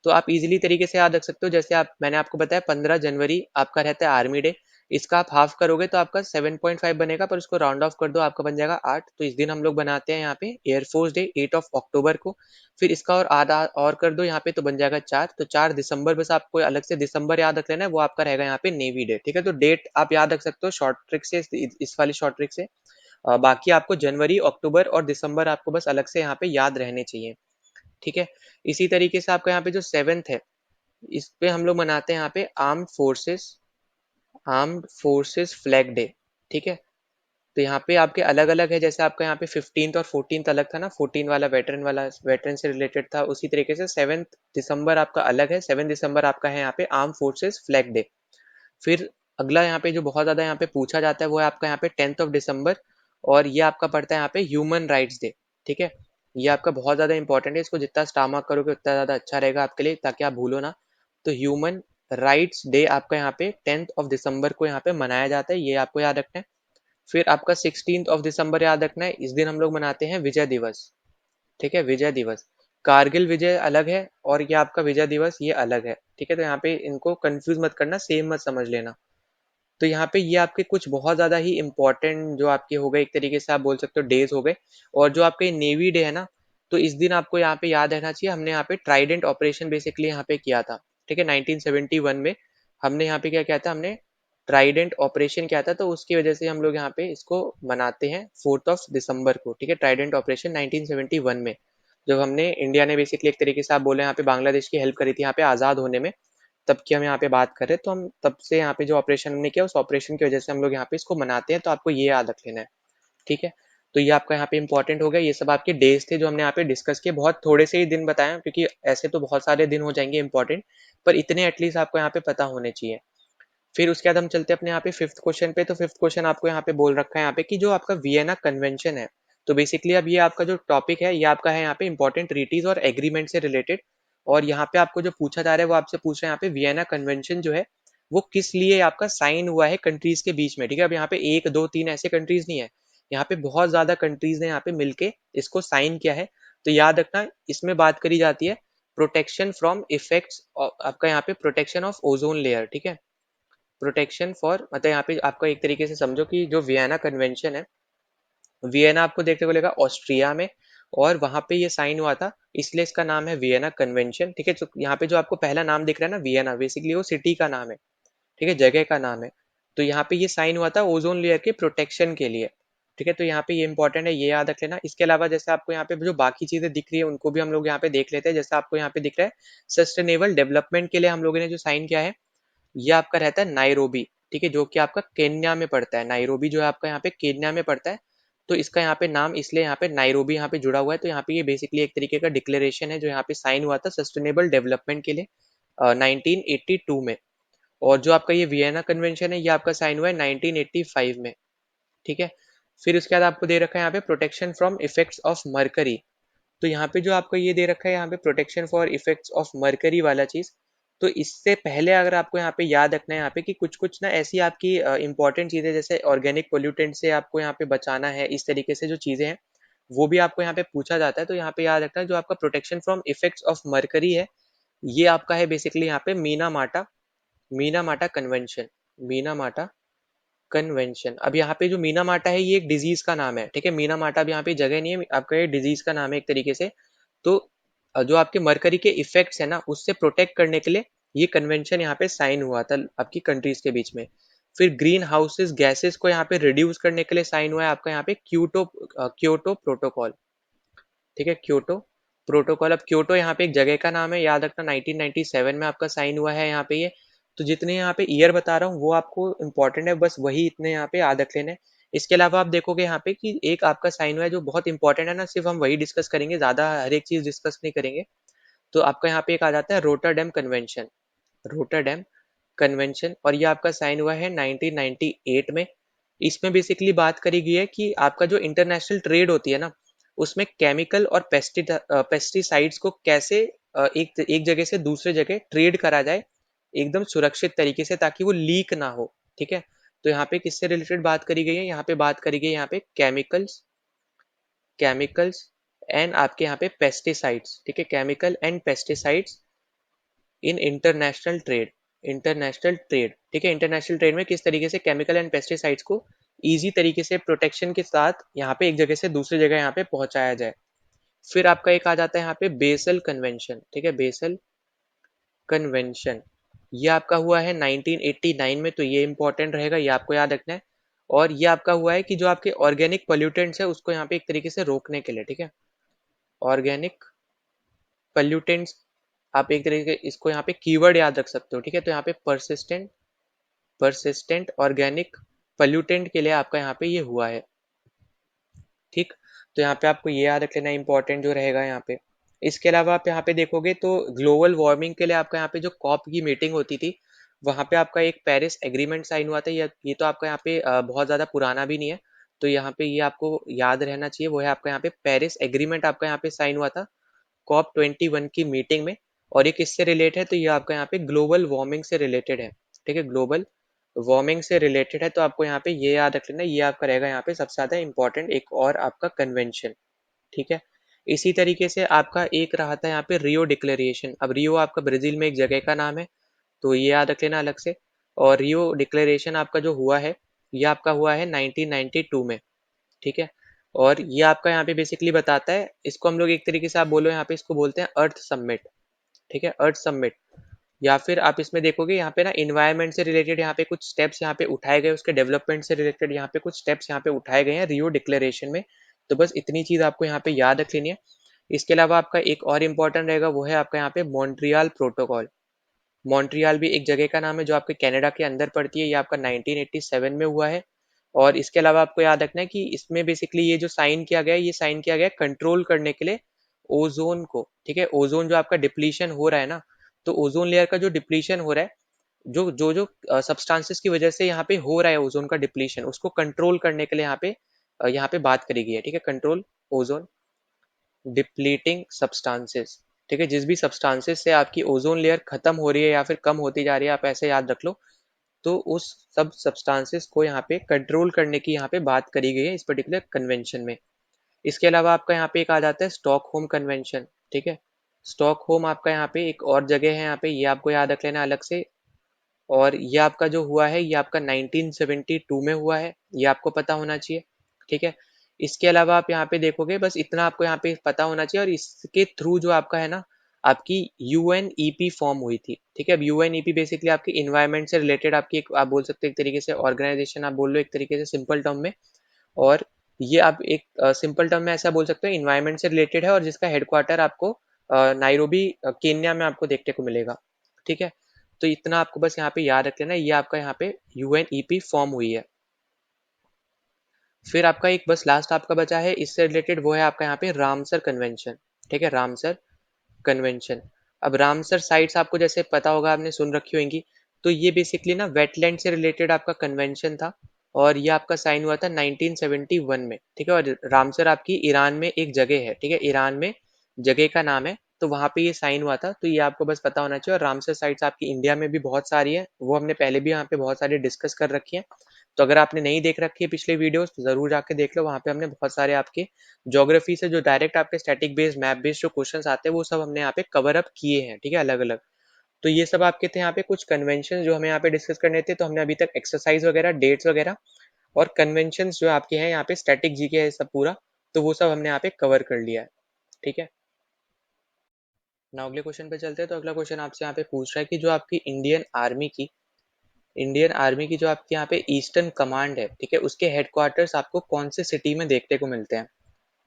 Speaker 1: तो आप इजीली तरीके से याद रख सकते हो। जैसे आप, मैंने आपको बताया 15 जनवरी आपका रहता है आर्मी डे, इसका आप हाफ करोगे तो आपका 7.5 बनेगा, पर उसको राउंड ऑफ कर दो आपका बन जाएगा 8। तो इस दिन हम लोग बनाते हैं यहाँ पे एयरफोर्स डे 8 अक्टूबर को। फिर इसका और आधा और कर दो यहाँ पे तो बन जाएगा 4, तो 4 दिसंबर, बस आपको अलग से दिसंबर याद रख लेना है, वो आपका रहेगा यहाँ पे नेवी डे। ठीक है, तो डेट आप याद रख सकते हो शॉर्ट ट्रिक से, इस वाली शॉर्ट ट्रिक से। बाकी आपको जनवरी, अक्टूबर और दिसंबर आपको बस अलग से यहाँ पे याद रहने चाहिए। ठीक है, इसी तरीके से आपका यहाँ पे जो 7th है, इस पे हम लोग मनाते हैं यहाँ पे आर्म्ड फोर्सेस फ्लैग डे। ठीक है, तो यहाँ पे आपके अलग अलग है, जैसे आपका यहाँ पे 15th और 14th अलग था ना, 14 वाला वेटरन से रिलेटेड था, उसी तरीके से 7 दिसंबर आपका अलग है, 7 दिसंबर आपका है यहाँ पे आर्म फोर्सेस फ्लैग डे। फिर अगला यहाँ पे जो बहुत ज्यादा यहाँ पे पूछा जाता है वो है आपका यहाँ पे 10 दिसंबर, और ये आपका पड़ता है यहाँ पे ह्यूमन राइट्स डे। ठीक है, ये आपका बहुत ज्यादा इंपॉर्टेंट है, इसको जितना स्टार मार्क करोगे उतना ज्यादा अच्छा रहेगा आपके लिए, ताकि आप भूलो ना। तो ह्यूमन राइट्स डे आपका यहाँ पे 10 दिसंबर को यहाँ पे मनाया जाता है, ये आपको याद रखना है। फिर आपका 16 दिसंबर याद रखना है, इस दिन हम लोग मनाते हैं विजय दिवस। ठीक है, विजय दिवस। कारगिल विजय अलग है और ये आपका विजय दिवस ये अलग है। ठीक है, तो यहाँ पे इनको कंफ्यूज मत करना, सेम मत समझ लेना। तो यहाँ पे ये आपके कुछ बहुत ज़्यादा ही इम्पोर्टेंट जो आपके हो गए, एक तरीके से आप बोल सकते हो डेज हो गए। और जो आपके नेवी डे है ना, तो इस दिन आपको यहाँ पे याद रहना चाहिए, हमने यहाँ पे ट्राइडेंट ऑपरेशन बेसिकली यहाँ पे किया था। ठीक है, 1971 में हमने यहाँ पे क्या किया था, हमने ट्राइडेंट ऑपरेशन किया था, तो उसकी वजह से हम लोग यहाँ पे इसको मनाते हैं 4 दिसंबर को। ठीक है, ट्राइडेंट ऑपरेशन 1971 में जब हमने इंडिया ने बेसिकली एक तरीके से आप बोले यहाँ पे बांग्लादेश की हेल्प करी थी यहाँ पे आज़ाद होने में, तब की हम यहाँ पे बात कर रहे हैं। तो हम तब से यहाँ पे जो ऑपरेशन हमने किया, उस ऑपरेशन की वजह से हम लोग यहाँ पे इसको मनाते हैं, तो आपको ये याद रख लेना है। ठीक है, तो ये आपका यहाँ पे इंपॉर्टेंट हो गया। ये सब आपके डेज थे जो हमने यहाँ पे डिस्कस किए, बहुत थोड़े से ही दिन बताए क्योंकि ऐसे तो बहुत सारे दिन हो जाएंगे इंपॉर्टेंट, पर इतने एटलीस्ट आपको यहाँ पे पता होने चाहिए। फिर उसके बाद हम चलते हैं अपने यहाँ पे फिफ्थ क्वेश्चन पे। तो फिफ्थ क्वेश्चन आपको यहाँ पे बोल रखा है यहाँ पे कि जो आपका वियना कन्वेंशन है, तो बेसिकली अब ये आपका जो टॉपिक है ये आपका है यहाँ पे इंपॉर्टेंट ट्रीटीज और एग्रीमेंट से रिलेटेड। और यहाँ पे आपको जो पूछा जा रहा है वो आपसे पूछ रहे हैं यहाँ पे वियना कन्वेंशन जो है वो किस लिए आपका साइन हुआ है कंट्रीज के बीच में। ठीक है, अब यहाँ पे एक दो तीन ऐसे कंट्रीज नहीं है, यहाँ पे बहुत ज्यादा कंट्रीज ने यहाँ पे मिलके इसको साइन किया है। तो याद रखना, इसमें बात करी जाती है प्रोटेक्शन फ्रॉम इफेक्ट्स, आपका यहाँ पे प्रोटेक्शन ऑफ ओजोन लेयर। ठीक है, प्रोटेक्शन फॉर मतलब यहाँ पे आपका एक तरीके से समझो कि जो वियना कन्वेंशन है, वियना आपको देखने को मिलेगा ऑस्ट्रिया में, और वहां पे ये साइन हुआ था, इसलिए इसका नाम है वियना कन्वेंशन। ठीक है, तो यहाँ पे जो आपको पहला नाम दिख रहा है ना वियना, बेसिकली वो सिटी का नाम है। ठीक है, जगह का नाम है। तो यहाँ पे ये साइन हुआ था ओजोन लेयर के प्रोटेक्शन के लिए। ठीक है, तो यहाँ पे ये इंपॉर्टेंट है, ये याद रख लेना। इसके अलावा जैसे आपको यहाँ पे जो बाकी चीजें दिख रही है उनको भी हम लोग यहाँ पे देख लेते हैं। जैसे आपको यहाँ पे दिख रहा है सस्टेनेबल डेवलपमेंट के लिए हम लोगों ने जो साइन किया है, ये आपका रहता है नाइरोबी। ठीक है, जो कि आपका केन्या में पड़ता है। नाइरोबी जो है आपका यहाँ पे केन्या में पड़ता है, तो इसका यहाँ पे नाम इसलिए यहाँ पे नाइरोबी यहाँ पे जुड़ा हुआ है। तो यहाँ पे ये बेसिकली एक तरीके का डिक्लेरेशन है जो यहाँ पे साइन हुआ था सस्टेनेबल डेवलपमेंट के लिए 1982 में। और जो आपका ये वियना कन्वेंशन है ये आपका साइन हुआ है 1985 में। ठीक है, फिर उसके बाद आपको दे रखा है यहाँ पे protection from effects of mercury. तो यहाँ पे जो आपको ये दे रखा है यहाँ पे protection for effects of mercury वाला चीज, तो इससे पहले अगर आपको यहाँ पे याद रखना है यहाँ पे कि कुछ कुछ ना ऐसी आपकी इंपॉर्टेंट चीजें जैसे ऑर्गेनिक पोल्यूटेंट से आपको यहाँ पे बचाना है, इस तरीके से जो चीजें हैं वो भी आपको यहाँ पे पूछा जाता है। तो यहाँ पे याद रखना है जो आपका protection from effects of mercury है, ये आपका है बेसिकली यहाँ पे मीना माटा, मीना माटा कन्वेंशन, मीना माटा कन्वेंशन। अब यहाँ पे जो मीना माटा है ये एक डिजीज का नाम है। ठीक है, मीना माटा अब यहाँ पे जगह नहीं है, आपका ये डिजीज का नाम है एक तरीके से। तो जो आपके मरकरी के इफेक्ट्स है ना उससे प्रोटेक्ट करने के लिए ये कन्वेंशन यहाँ पे साइन हुआ था आपकी कंट्रीज के बीच में। फिर ग्रीन हाउसेस गैसेस को यहाँ पे रिड्यूस करने के लिए साइन हुआ है आपका यहाँ पे क्योटो, क्योटो प्रोटोकॉल। ठीक है, क्योटो प्रोटोकॉल। अब क्योटो यहाँ पे एक जगह का नाम है, याद रखना 1997 में आपका साइन हुआ है यहाँ पे ये। तो जितने यहाँ पे ईयर बता रहा हूँ वो आपको इंपॉर्टेंट है, बस वही इतने यहाँ पे याद रख लेने हैं। इसके अलावा आप देखोगे यहाँ पे कि एक आपका साइन हुआ है जो बहुत इंपॉर्टेंट है ना, सिर्फ हम वही डिस्कस करेंगे, ज्यादा हर एक चीज डिस्कस नहीं करेंगे। तो आपका यहाँ पे एक आ जाता है रोटरडेम कन्वेंशन, रोटरडेम कन्वेंशन, और ये आपका साइन हुआ है 1998 में। इसमें बेसिकली बात करी गई है कि आपका जो इंटरनेशनल ट्रेड होती है ना उसमें केमिकल और पेस्टिसाइड्स को कैसे एक एक जगह से दूसरे जगह ट्रेड करा जाए एकदम सुरक्षित तरीके से, ताकि वो लीक ना हो। ठीक है, तो यहाँ पे किससे रिलेटेड बात करी गई है, यहाँ पे बात करी गई है यहाँ पे केमिकल्स, केमिकल्स एंड आपके यहाँ पे पेस्टिसाइड्स। ठीक है, chemical and pesticides in international trade, international trade. ठीक है, इंटरनेशनल ट्रेड में किस तरीके से केमिकल एंड पेस्टिसाइड्स को इजी तरीके से प्रोटेक्शन के साथ यहाँ पे एक जगह से दूसरी जगह यहाँ पे पहुंचाया जाए। फिर आपका एक आ जाता है यहाँ पे बेसल कन्वेंशन। ठीक है, बेसल कन्वेंशन, ये आपका हुआ है 1989 में, तो ये इंपॉर्टेंट रहेगा, ये आपको याद रखना है। और ये आपका हुआ है कि जो आपके ऑर्गेनिक पोल्यूटेंट्स है उसको यहाँ पे एक तरीके से रोकने के लिए। ठीक है, ऑर्गेनिक पोल्यूटेंट्स, आप एक तरीके इसको यहाँ पे कीवर्ड याद रख सकते हो। ठीक है, तो यहाँ पे परसिस्टेंट, परसिस्टेंट ऑर्गेनिक पोल्यूटेंट के लिए आपका यहाँ पे ये हुआ है। ठीक, तो यहाँ पे आपको ये याद रख लेना इंपॉर्टेंट जो रहेगा यहाँ पे। इसके अलावा आप यहाँ पे देखोगे तो ग्लोबल वार्मिंग के लिए आपका यहाँ पे जो कॉप की मीटिंग होती थी वहां पे आपका एक पेरिस एग्रीमेंट साइन हुआ था। ये तो आपका यहाँ पे बहुत ज्यादा पुराना भी नहीं है, तो यहाँ पे ये आपको याद रहना चाहिए। वो है आपका यहाँ पे पेरिस एग्रीमेंट आपका यहाँ पे साइन हुआ था COP 21 की मीटिंग में। और ये किससे रिलेटेड है, तो ये आपका यहाँ पे ग्लोबल वार्मिंग से रिलेटेड है। ठीक है, ग्लोबल वार्मिंग से रिलेटेड है, तो आपको यहाँ पे ये याद रख लेना, ये आपका रहेगा यहाँ पे सबसे ज्यादा इंपॉर्टेंट एक और आपका कन्वेंशन। ठीक है, इसी तरीके से आपका एक रहा था यहाँ पे रियो डिक्लेरेशन। अब रियो आपका ब्राजील में एक जगह का नाम है, तो ये याद रख लेना अलग से। और रियो डिक्लेरेशन आपका जो हुआ है, ये आपका हुआ है 1992 में। ठीक है, और ये आपका यहाँ पे बेसिकली बताता है, इसको हम लोग एक तरीके से आप बोलो यहाँ पे इसको बोलते हैं अर्थ समिट। ठीक है, अर्थ समिट। या फिर आप इसमें देखोगे यहाँ पे ना इन्वायरमेंट से रिलेटेड यहाँ पे कुछ स्टेप्स यहाँ पे उठाए गए, उसके डेवलपमेंट से रिलेटेड यहाँ पे कुछ स्टेप्स यहाँ पे उठाए गए हैं रियो डिक्लेरेशन में। तो बस इतनी चीज आपको यहाँ पे याद रख लेनी है। इसके अलावा आपका एक और इम्पोर्टेंट रहेगा, वो है आपका यहाँ पे मॉन्ट्रियल प्रोटोकॉल। मॉन्ट्रियल भी एक जगह का नाम है जो आपके कनाडा के अंदर पड़ती है, ये आपका 1987 में हुआ है। और इसके अलावा आपको याद रखना है कि इसमें बेसिकली ये जो साइन किया गया है, ये साइन किया गया है कंट्रोल करने के लिए ओजोन को। ठीक है, ओजोन जो आपका डिप्लीशन हो रहा है ना, तो ओजोन लेयर का जो डिप्लीशन हो रहा है, जो सब्सटेंसेस की वजह से यहाँ पे हो रहा है ओजोन का डिप्लीशन, उसको कंट्रोल करने के लिए यहाँ पे बात करी गई है। ठीक है, कंट्रोल ओजोन डिप्लीटिंग सब्सटेंसेस। ठीक है, जिस भी सब्सटेंसेस से आपकी ओजोन लेयर खत्म हो रही है या फिर कम होती जा रही है, आप ऐसे याद रख लो, तो उस सब सब्सटेंसेस को यहाँ पे कंट्रोल करने की यहाँ पे बात करी गई है इस पर्टिकुलर कन्वेंशन में। इसके अलावा आपका यहाँ पे एक आ जाता है स्टॉकहोम कन्वेंशन। ठीक है, स्टॉकहोम आपका यहाँ पे एक और जगह है, यहाँ पे ये आपको याद रख लेना अलग से। और ये आपका जो हुआ है, ये आपका 1972 में हुआ है, ये आपको पता होना चाहिए। ठीक है, इसके अलावा आप यहाँ पे देखोगे, बस इतना आपको यहाँ पे पता होना चाहिए। और इसके थ्रू जो आपका है ना, आपकी यूएनईपी फॉर्म हुई थी। ठीक है, अब यूएनईपी बेसिकली आपकी इन्वायरमेंट से रिलेटेड आपकी एक आप बोल सकते हो एक तरीके से ऑर्गेनाइजेशन, आप बोल लो एक तरीके से सिंपल टर्म में। और ये आप एक सिंपल टर्म में ऐसा बोल सकते हो इन्वायरमेंट से रिलेटेड है, और जिसका हेडक्वार्टर आपको नाइरोबी केन्या में आपको देखने को मिलेगा। ठीक है, तो इतना आपको बस यहाँ पे याद रख लेना, ये आपका यहाँ पे यूएनईपी फॉर्म हुई है। फिर आपका एक बस लास्ट आपका बचा है इससे रिलेटेड, वो है आपका यहाँ पे रामसर कन्वेंशन। ठीक है, रामसर कन्वेंशन। अब रामसर साइट्स आपको जैसे पता होगा, आपने सुन रखी होंगी, तो ये बेसिकली ना वेटलैंड से रिलेटेड आपका कन्वेंशन था। और ये आपका साइन हुआ था 1971 में। ठीक है, और रामसर आपकी ईरान में एक जगह है। ठीक है, ईरान में जगह का नाम है, तो वहां पे ये साइन हुआ था, तो ये आपको बस पता होना चाहिए। और रामसर साइट्स आपकी इंडिया में भी बहुत सारी है, वो हमने पहले भी यहाँ पे बहुत सारी डिस्कस कर रखी है। तो अगर आपने नहीं देख रखी है पिछले वीडियोस, तो जरूर जाके देख लो, वहाँ पे हमने बहुत सारे आपके ज्योग्राफी से जो डायरेक्ट आपके स्टैटिक बेस्ड मैप बेस्ड जो क्वेश्चंस आते हैं, वो सब हमने यहाँ पे कवर अप किए हैं। ठीक है, अलग अलग। तो ये सब आपके थे यहाँ पे कुछ कन्वेंशन जो हमें यहाँ पे डिस्कस करने थे। तो हमने अभी तक एक्सरसाइज वगैरह, डेट्स वगैरह और कन्वेंशन जो आपके हैं यहाँ पे स्टैटिक जीके है सब पूरा, तो वो सब हमने यहाँ पे कवर कर लिया है। ठीक है, ना अगले क्वेश्चन पे चलते हैं। तो अगला क्वेश्चन आपसे यहाँ पे पूछ रहा है कि जो आपकी इंडियन आर्मी की जो आपके यहाँ पे ईस्टर्न कमांड है, ठीक है, उसके हेडक्वार्टर्स आपको कौन से सिटी में देखने को मिलते हैं।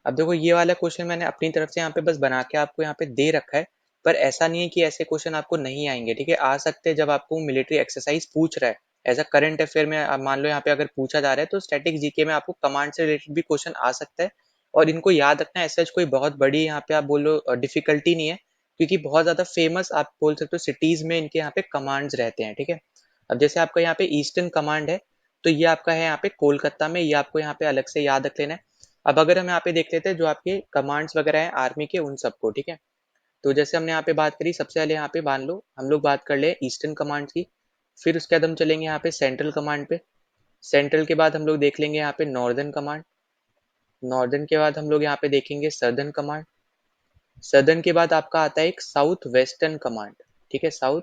Speaker 1: अब देखो, ये वाला क्वेश्चन मैंने अपनी तरफ से यहाँ पे बस बना के आपको यहाँ पे दे रखा है, पर ऐसा नहीं है कि ऐसे क्वेश्चन आपको नहीं आएंगे। ठीक है, आ सकते हैं जब आपको मिलिट्री एक्सरसाइज पूछ रहा है। ऐसा करंट अफेयर में आप मान लो यहाँ पे अगर पूछा जा रहा है, तो स्टैटिक जीके में आपको कमांड से रिलेटेड भी क्वेश्चन आ सकता है। और इनको याद रखना ऐसा कोई बहुत बड़ी यहाँ पे आप बोलो डिफिकल्टी नहीं है, क्योंकि बहुत ज्यादा फेमस आप बोल सकते हो सिटीज में इनके यहाँ पे कमांड्स रहते हैं। ठीक है, अब जैसे आपका यहाँ पे ईस्टर्न कमांड है, तो ये आपका है यहाँ पे कोलकाता में, ये आपको यहाँ पे अलग से याद रख लेना है। अब अगर हम यहाँ पे देख लेते हैं जो आपके कमांड्स वगैरह हैं आर्मी के, उन सबको। ठीक है, तो जैसे हमने यहाँ पे बात करी, सबसे पहले यहाँ पे मान लो हम लोग बात कर ले ईस्टर्न कमांड की। फिर उसके बाद हम चलेंगे यहाँ पे सेंट्रल कमांड पे। सेंट्रल के बाद हम लोग देख लेंगे यहाँ पे नॉर्दर्न कमांड। नॉर्दर्न के बाद हम लोग यहाँ पे देखेंगे सर्दर्न कमांड। सर्दर्न के बाद आपका आता है एक साउथ वेस्टर्न कमांड। ठीक है, साउथ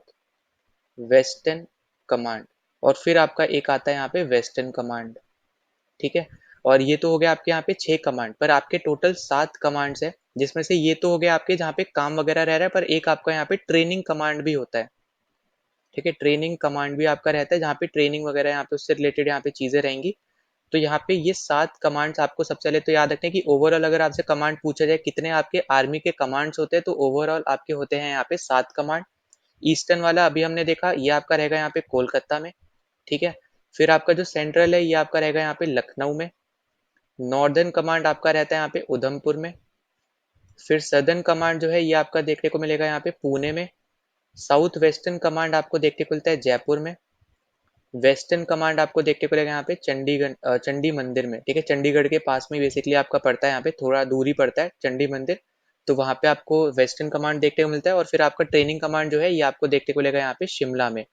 Speaker 1: वेस्टर्न कमांड। और फिर आपका एक आता है यहाँ पे वेस्टर्न कमांड। ठीक है, और ये तो हो गया आपके यहाँ पे 6 कमांड, पर आपके टोटल 7 कमांड्स है, जिसमें से ये तो हो गया आपके जहाँ पे काम वगैरह रह रहा है, पर एक आपका यहाँ पे ट्रेनिंग कमांड भी होता है। ठीक है, ट्रेनिंग कमांड भी आपका रहता है, जहाँ पे ट्रेनिंग वगैरह यहाँ पे उससे रिलेटेड यहाँ पे चीजें रहेंगी। तो यहाँ पे ये 7 कमांड्स आपको सबसे पहले तो याद रखना है कि ओवरऑल अगर आपसे कमांड पूछा जाए कितने आपके आर्मी के कमांड्स होते हैं, तो ओवरऑल आपके होते हैं यहाँ पे 7 कमांड। ईस्टर्न वाला अभी हमने देखा, ये आपका रहेगा यहाँ पे कोलकाता में। ठीक है, फिर आपका जो सेंट्रल है, ये आपका रहेगा यहाँ पे लखनऊ में। नॉर्दर्न कमांड आपका रहता है यहाँ पे उधमपुर में। फिर सदर्न कमांड जो है, ये आपका देखने को मिलेगा यहाँ पे पुणे में। साउथ वेस्टर्न कमांड आपको देखने को मिलता है जयपुर में। वेस्टर्न कमांड आपको देखने को मिलेगा यहाँ पे चंडीगढ़, चंडी मंदिर में। ठीक है, चंडीगढ़ के पास में बेसिकली आपका पड़ता है, यहाँ पे थोड़ा दूरी पड़ता है चंडी मंदिर। तो वहाँ पे आपको वेस्टर्न कमांड देखने को मिलता है, और फिर आपका ट्रेनिंग कमांड जो है ये आपको देखने को मिलेगा यहाँ पे शिमला में,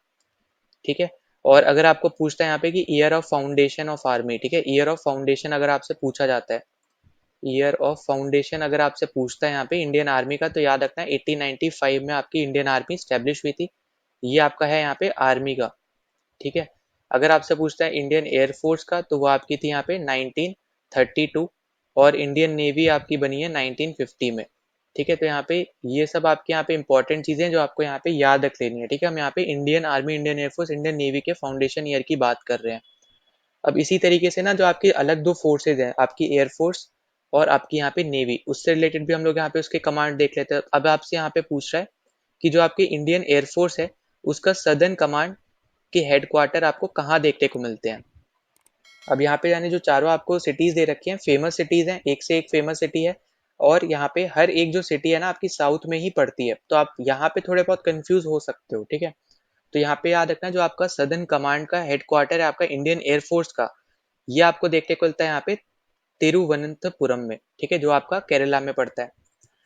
Speaker 1: ठीक है। और अगर आपको पूछता है यहाँ पे कि year of foundation of army, ठीक है, ईयर ऑफ फाउंडेशन अगर आपसे पूछा जाता है, ईयर ऑफ फाउंडेशन अगर आपसे पूछता है यहाँ पे इंडियन आर्मी का, तो याद रखना 1895 में आपकी इंडियन आर्मी स्टैब्लिश हुई थी। ये आपका है यहाँ पे आर्मी का, ठीक है। अगर आपसे पूछता है इंडियन एयरफोर्स का, तो वो आपकी थी यहाँ पे 1932, और इंडियन नेवी आपकी बनी है 1950 में, ठीक है। तो यहाँ पे ये सब आपके यहाँ पे इंपॉर्टेंट चीजें जो आपको यहाँ पे याद रख लेनी है, ठीक है। हम यहाँ पे Indian army, Indian air force, Indian navy के फाउंडेशन ईयर की बात कर रहे हैं। अब इसी तरीके से ना जो आपकी अलग दो फोर्सेज हैं, आपकी एयरफोर्स और आपकी यहाँ पे नेवी, उससे रिलेटेड भी हम लोग यहाँ पे उसके कमांड देख लेते हैं। अब आपसे यहाँ पे पूछ रहा है कि जो आपकी इंडियन एयरफोर्स है उसका सदर्न कमांड के हेडक्वार्टर आपको कहाँ देखने को मिलते हैं। अब यहाँ पे यानी जो चारों आपको सिटीज दे रखी हैं, फेमस सिटीज हैं, एक से एक फेमस सिटी है, और यहाँ पे हर एक जो सिटी है ना आपकी साउथ में ही पड़ती है, तो आप यहाँ पे थोड़े बहुत कंफ्यूज हो सकते हो, ठीक है। तो यहाँ पे याद रखना जो आपका सदर्न कमांड का हेडक्वार्टर है आपका इंडियन एयरफोर्स का, ये आपको देखने को मिलता है यहाँ पे तिरुवनंतपुरम में, ठीक है, जो आपका केरला में पड़ता है।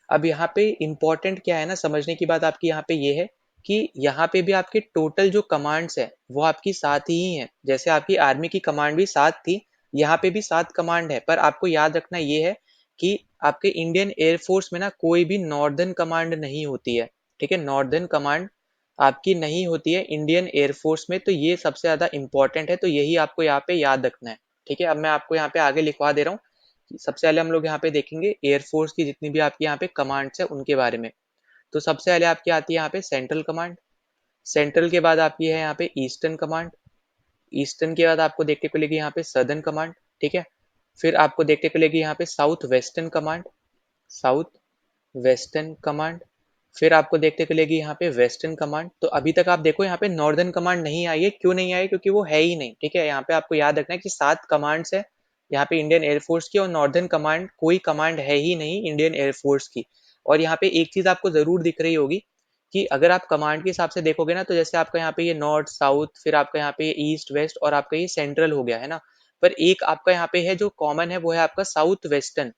Speaker 1: अब यहाँ पे इंपॉर्टेंट क्या है ना, समझने की बात आपकी यहाँ पे ये है कि यहाँ पे भी आपके टोटल जो कमांड्स है वो आपकी 7 ही हैं। जैसे आपकी आर्मी की कमांड भी 7 थी, यहाँ पे भी 7 कमांड है, पर आपको याद रखना ये है कि आपके इंडियन एयरफोर्स में ना कोई भी नॉर्दर्न कमांड नहीं होती है, ठीक है। नॉर्दर्न कमांड आपकी नहीं होती है इंडियन एयरफोर्स में, तो ये सबसे ज्यादा इंपॉर्टेंट है, तो यही आपको यहाँ पे याद रखना है, ठीक है। अब मैं आपको यहाँ पे आगे लिखवा दे रहा हूँ। सबसे पहले हम लोग यहाँ पे देखेंगे एयरफोर्स की जितनी भी आपकी यहाँ पे कमांड्स है उनके बारे में। तो सबसे पहले आपकी आती है यहाँ पे सेंट्रल कमांड, सेंट्रल के बाद आपकी है यहाँ पे ईस्टर्न कमांड, ईस्टर्न के बाद आपको देखने को मिलेगी यहाँ पे सदर्न कमांड, ठीक है। फिर आपको देखने को मिलेगी यहाँ पे south western command, south western command. फिर आपको देखने को मिलेगी यहाँ पे वेस्टर्न कमांड। तो अभी तक आप देखो यहाँ पे नॉर्दर्न कमांड नहीं आई है, क्यों नहीं आई, क्योंकि वो है ही नहीं, ठीक है। यहाँ पे आपको याद रखना है कि 7 कमांड्स है यहाँ पे इंडियन एयरफोर्स की, और नॉर्दर्न कमांड कोई कमांड है ही नहीं इंडियन एयरफोर्स की। और यहाँ पे एक चीज आपको जरूर दिख रही होगी कि अगर आप कमांड के हिसाब से देखोगे ना, तो जैसे आपका यहाँ पे ये नॉर्थ साउथ, फिर आपका यहाँ पे ईस्ट वेस्ट, और आपका ये सेंट्रल हो गया है ना, पर एक आपका यहाँ पे है जो कॉमन है, वो है आपका साउथ वेस्टर्न।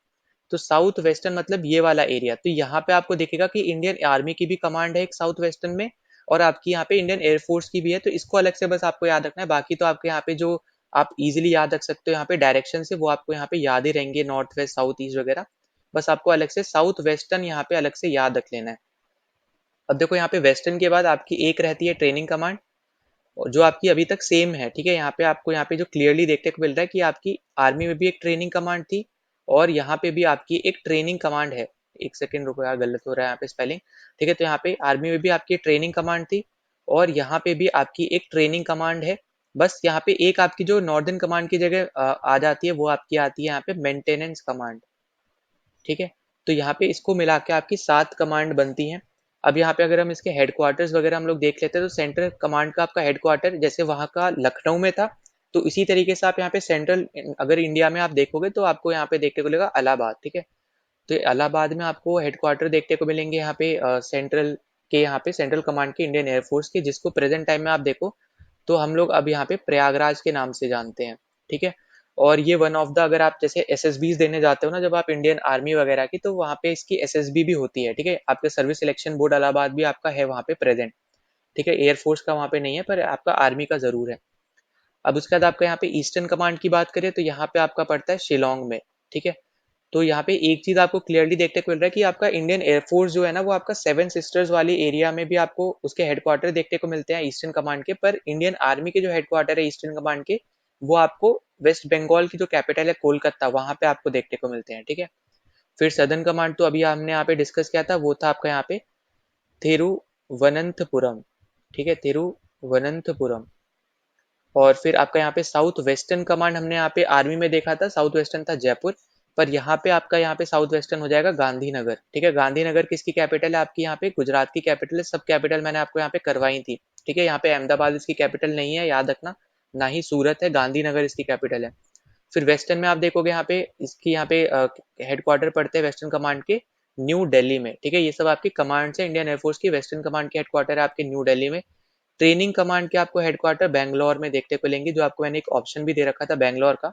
Speaker 1: तो साउथ वेस्टर्न मतलब ये वाला एरिया, तो यहाँ पे आपको दिखेगा कि इंडियन आर्मी की भी कमांड है एक साउथ वेस्टर्न में, और आपकी यहाँ पे इंडियन एयरफोर्स की भी है, तो इसको अलग से बस आपको याद रखना है। बाकी तो आपके यहाँ पे जो आप इजीली याद रख सकते हो यहाँ पे डायरेक्शन से, वो आपको यहाँ पे याद ही रहेंगे, नॉर्थ वेस्ट साउथ ईस्ट वगैरह। बस आपको अलग से साउथ वेस्टर्न यहाँ पे अलग से याद रख लेना है। अब देखो यहाँ पे वेस्टर्न के बाद आपकी एक रहती है ट्रेनिंग कमांड, जो आपकी अभी तक सेम है, ठीक है। यहाँ पे आपको यहाँ पे जो क्लियरली देखने को मिल रहा है कि आपकी आर्मी में भी एक ट्रेनिंग कमांड थी, और यहाँ पे भी आपकी एक ट्रेनिंग कमांड है। एक सेकेंड रुको यार, गलत हो रहा है यहाँ पे स्पेलिंग, ठीक है। तो यहाँ पे आर्मी में भी आपकी ट्रेनिंग कमांड थी, और यहाँ पे भी आपकी एक ट्रेनिंग कमांड है। बस यहाँ पे एक आपकी जो नॉर्दर्न कमांड की जगह आ जाती है, वो आपकी आती है यहाँ पे मेंटेनेंस कमांड, ठीक है। तो यहाँ पे इसको मिला के आपकी 7 कमांड बनती हैं। अब यहाँ पे अगर हम इसके हेडक्वार्टर्स वगैरह हम लोग देख लेते हैं, तो सेंट्रल कमांड का आपका हेडक्वार्टर जैसे वहाँ का लखनऊ में था, तो इसी तरीके से आप यहाँ पे सेंट्रल अगर इंडिया में आप देखोगे तो आपको यहाँ पे देखने को मिलेगा इलाहाबाद, ठीक है। तो इलाहाबाद में आपको हेडक्वार्टर देखने को मिलेंगे यहाँ पे सेंट्रल के, यहाँ पे सेंट्रल कमांड के इंडियन एयरफोर्स के, जिसको प्रेजेंट टाइम में आप देखो तो हम लोग अब यहाँ पे प्रयागराज के नाम से जानते हैं, ठीक है। और ये वन ऑफ द, अगर आप जैसे एसएसबीज देने जाते हो ना जब आप इंडियन आर्मी वगैरह की, तो वहाँ पे इसकी एसएसबी भी होती है, ठीक है। आपके सर्विस सिलेक्शन बोर्ड इलाहाबाद भी आपका है वहाँ पे प्रेजेंट, ठीक है। एयरफोर्स का वहाँ पे नहीं है, पर आपका आर्मी का जरूर है। अब उसके बाद आपका यहाँ पे ईस्टर्न कमांड की बात करें, तो यहाँ पे आपका पड़ता है शिलोंग में, ठीक है। तो यहाँ पे एक चीज आपको क्लियरली देखने को मिल रहा है कि आपका इंडियन एयरफोर्स जो है ना, वो आपका सेवन सिस्टर्स वाली एरिया में भी आपको उसके हेडक्वार्टर देखने को मिलते हैं ईस्टर्न कमांड के, पर इंडियन आर्मी के जो हेडक्वार्टर है ईस्टर्न कमांड के, वो आपको वेस्ट बंगाल की जो कैपिटल है कोलकाता, वहां पे आपको देखने को मिलते हैं, ठीक है। फिर सदर्न कमांड तो अभी हमने यहाँ पे डिस्कस किया था, वो था आपका यहाँ पे थिरुवनंतपुरम, ठीक है, थिरुवनंतपुरम। और फिर आपका यहाँ पे साउथ वेस्टर्न कमांड हमने यहाँ पे आर्मी में देखा था, साउथ वेस्टर्न था जयपुर, पर यहाँ पे आपका यहाँ पे साउथ वेस्टर्न हो जाएगा गांधीनगर, ठीक है। गांधीनगर किसकी कैपिटल है आपकी, यहाँ पे गुजरात की कैपिटल है। सब कैपिटल मैंने आपको यहाँ पे करवाई थी, ठीक है। यहाँ पे अहमदाबाद इसकी कैपिटल नहीं है, याद रखना, ना ही सूरत है, गांधीनगर इसकी कैपिटल है। फिर वेस्टर्न में आप देखोगे यहाँ पे इसकी यहाँ पे हेडक्वार्टर पड़ते हैं वेस्टर्न कमांड के न्यू दिल्ली में, ठीक है। ये सब आपकी कमांड्स है इंडियन एयरफोर्स की। वेस्टर्न कमांड के हेडक्वार्टर है आपके न्यू दिल्ली में। ट्रेनिंग कमांड के आपको हेडक्वार्टर बैंगलोर में देखने को मिलेंगे, जो आपको मैंने एक ऑप्शन भी दे रखा था बैंगलोर का,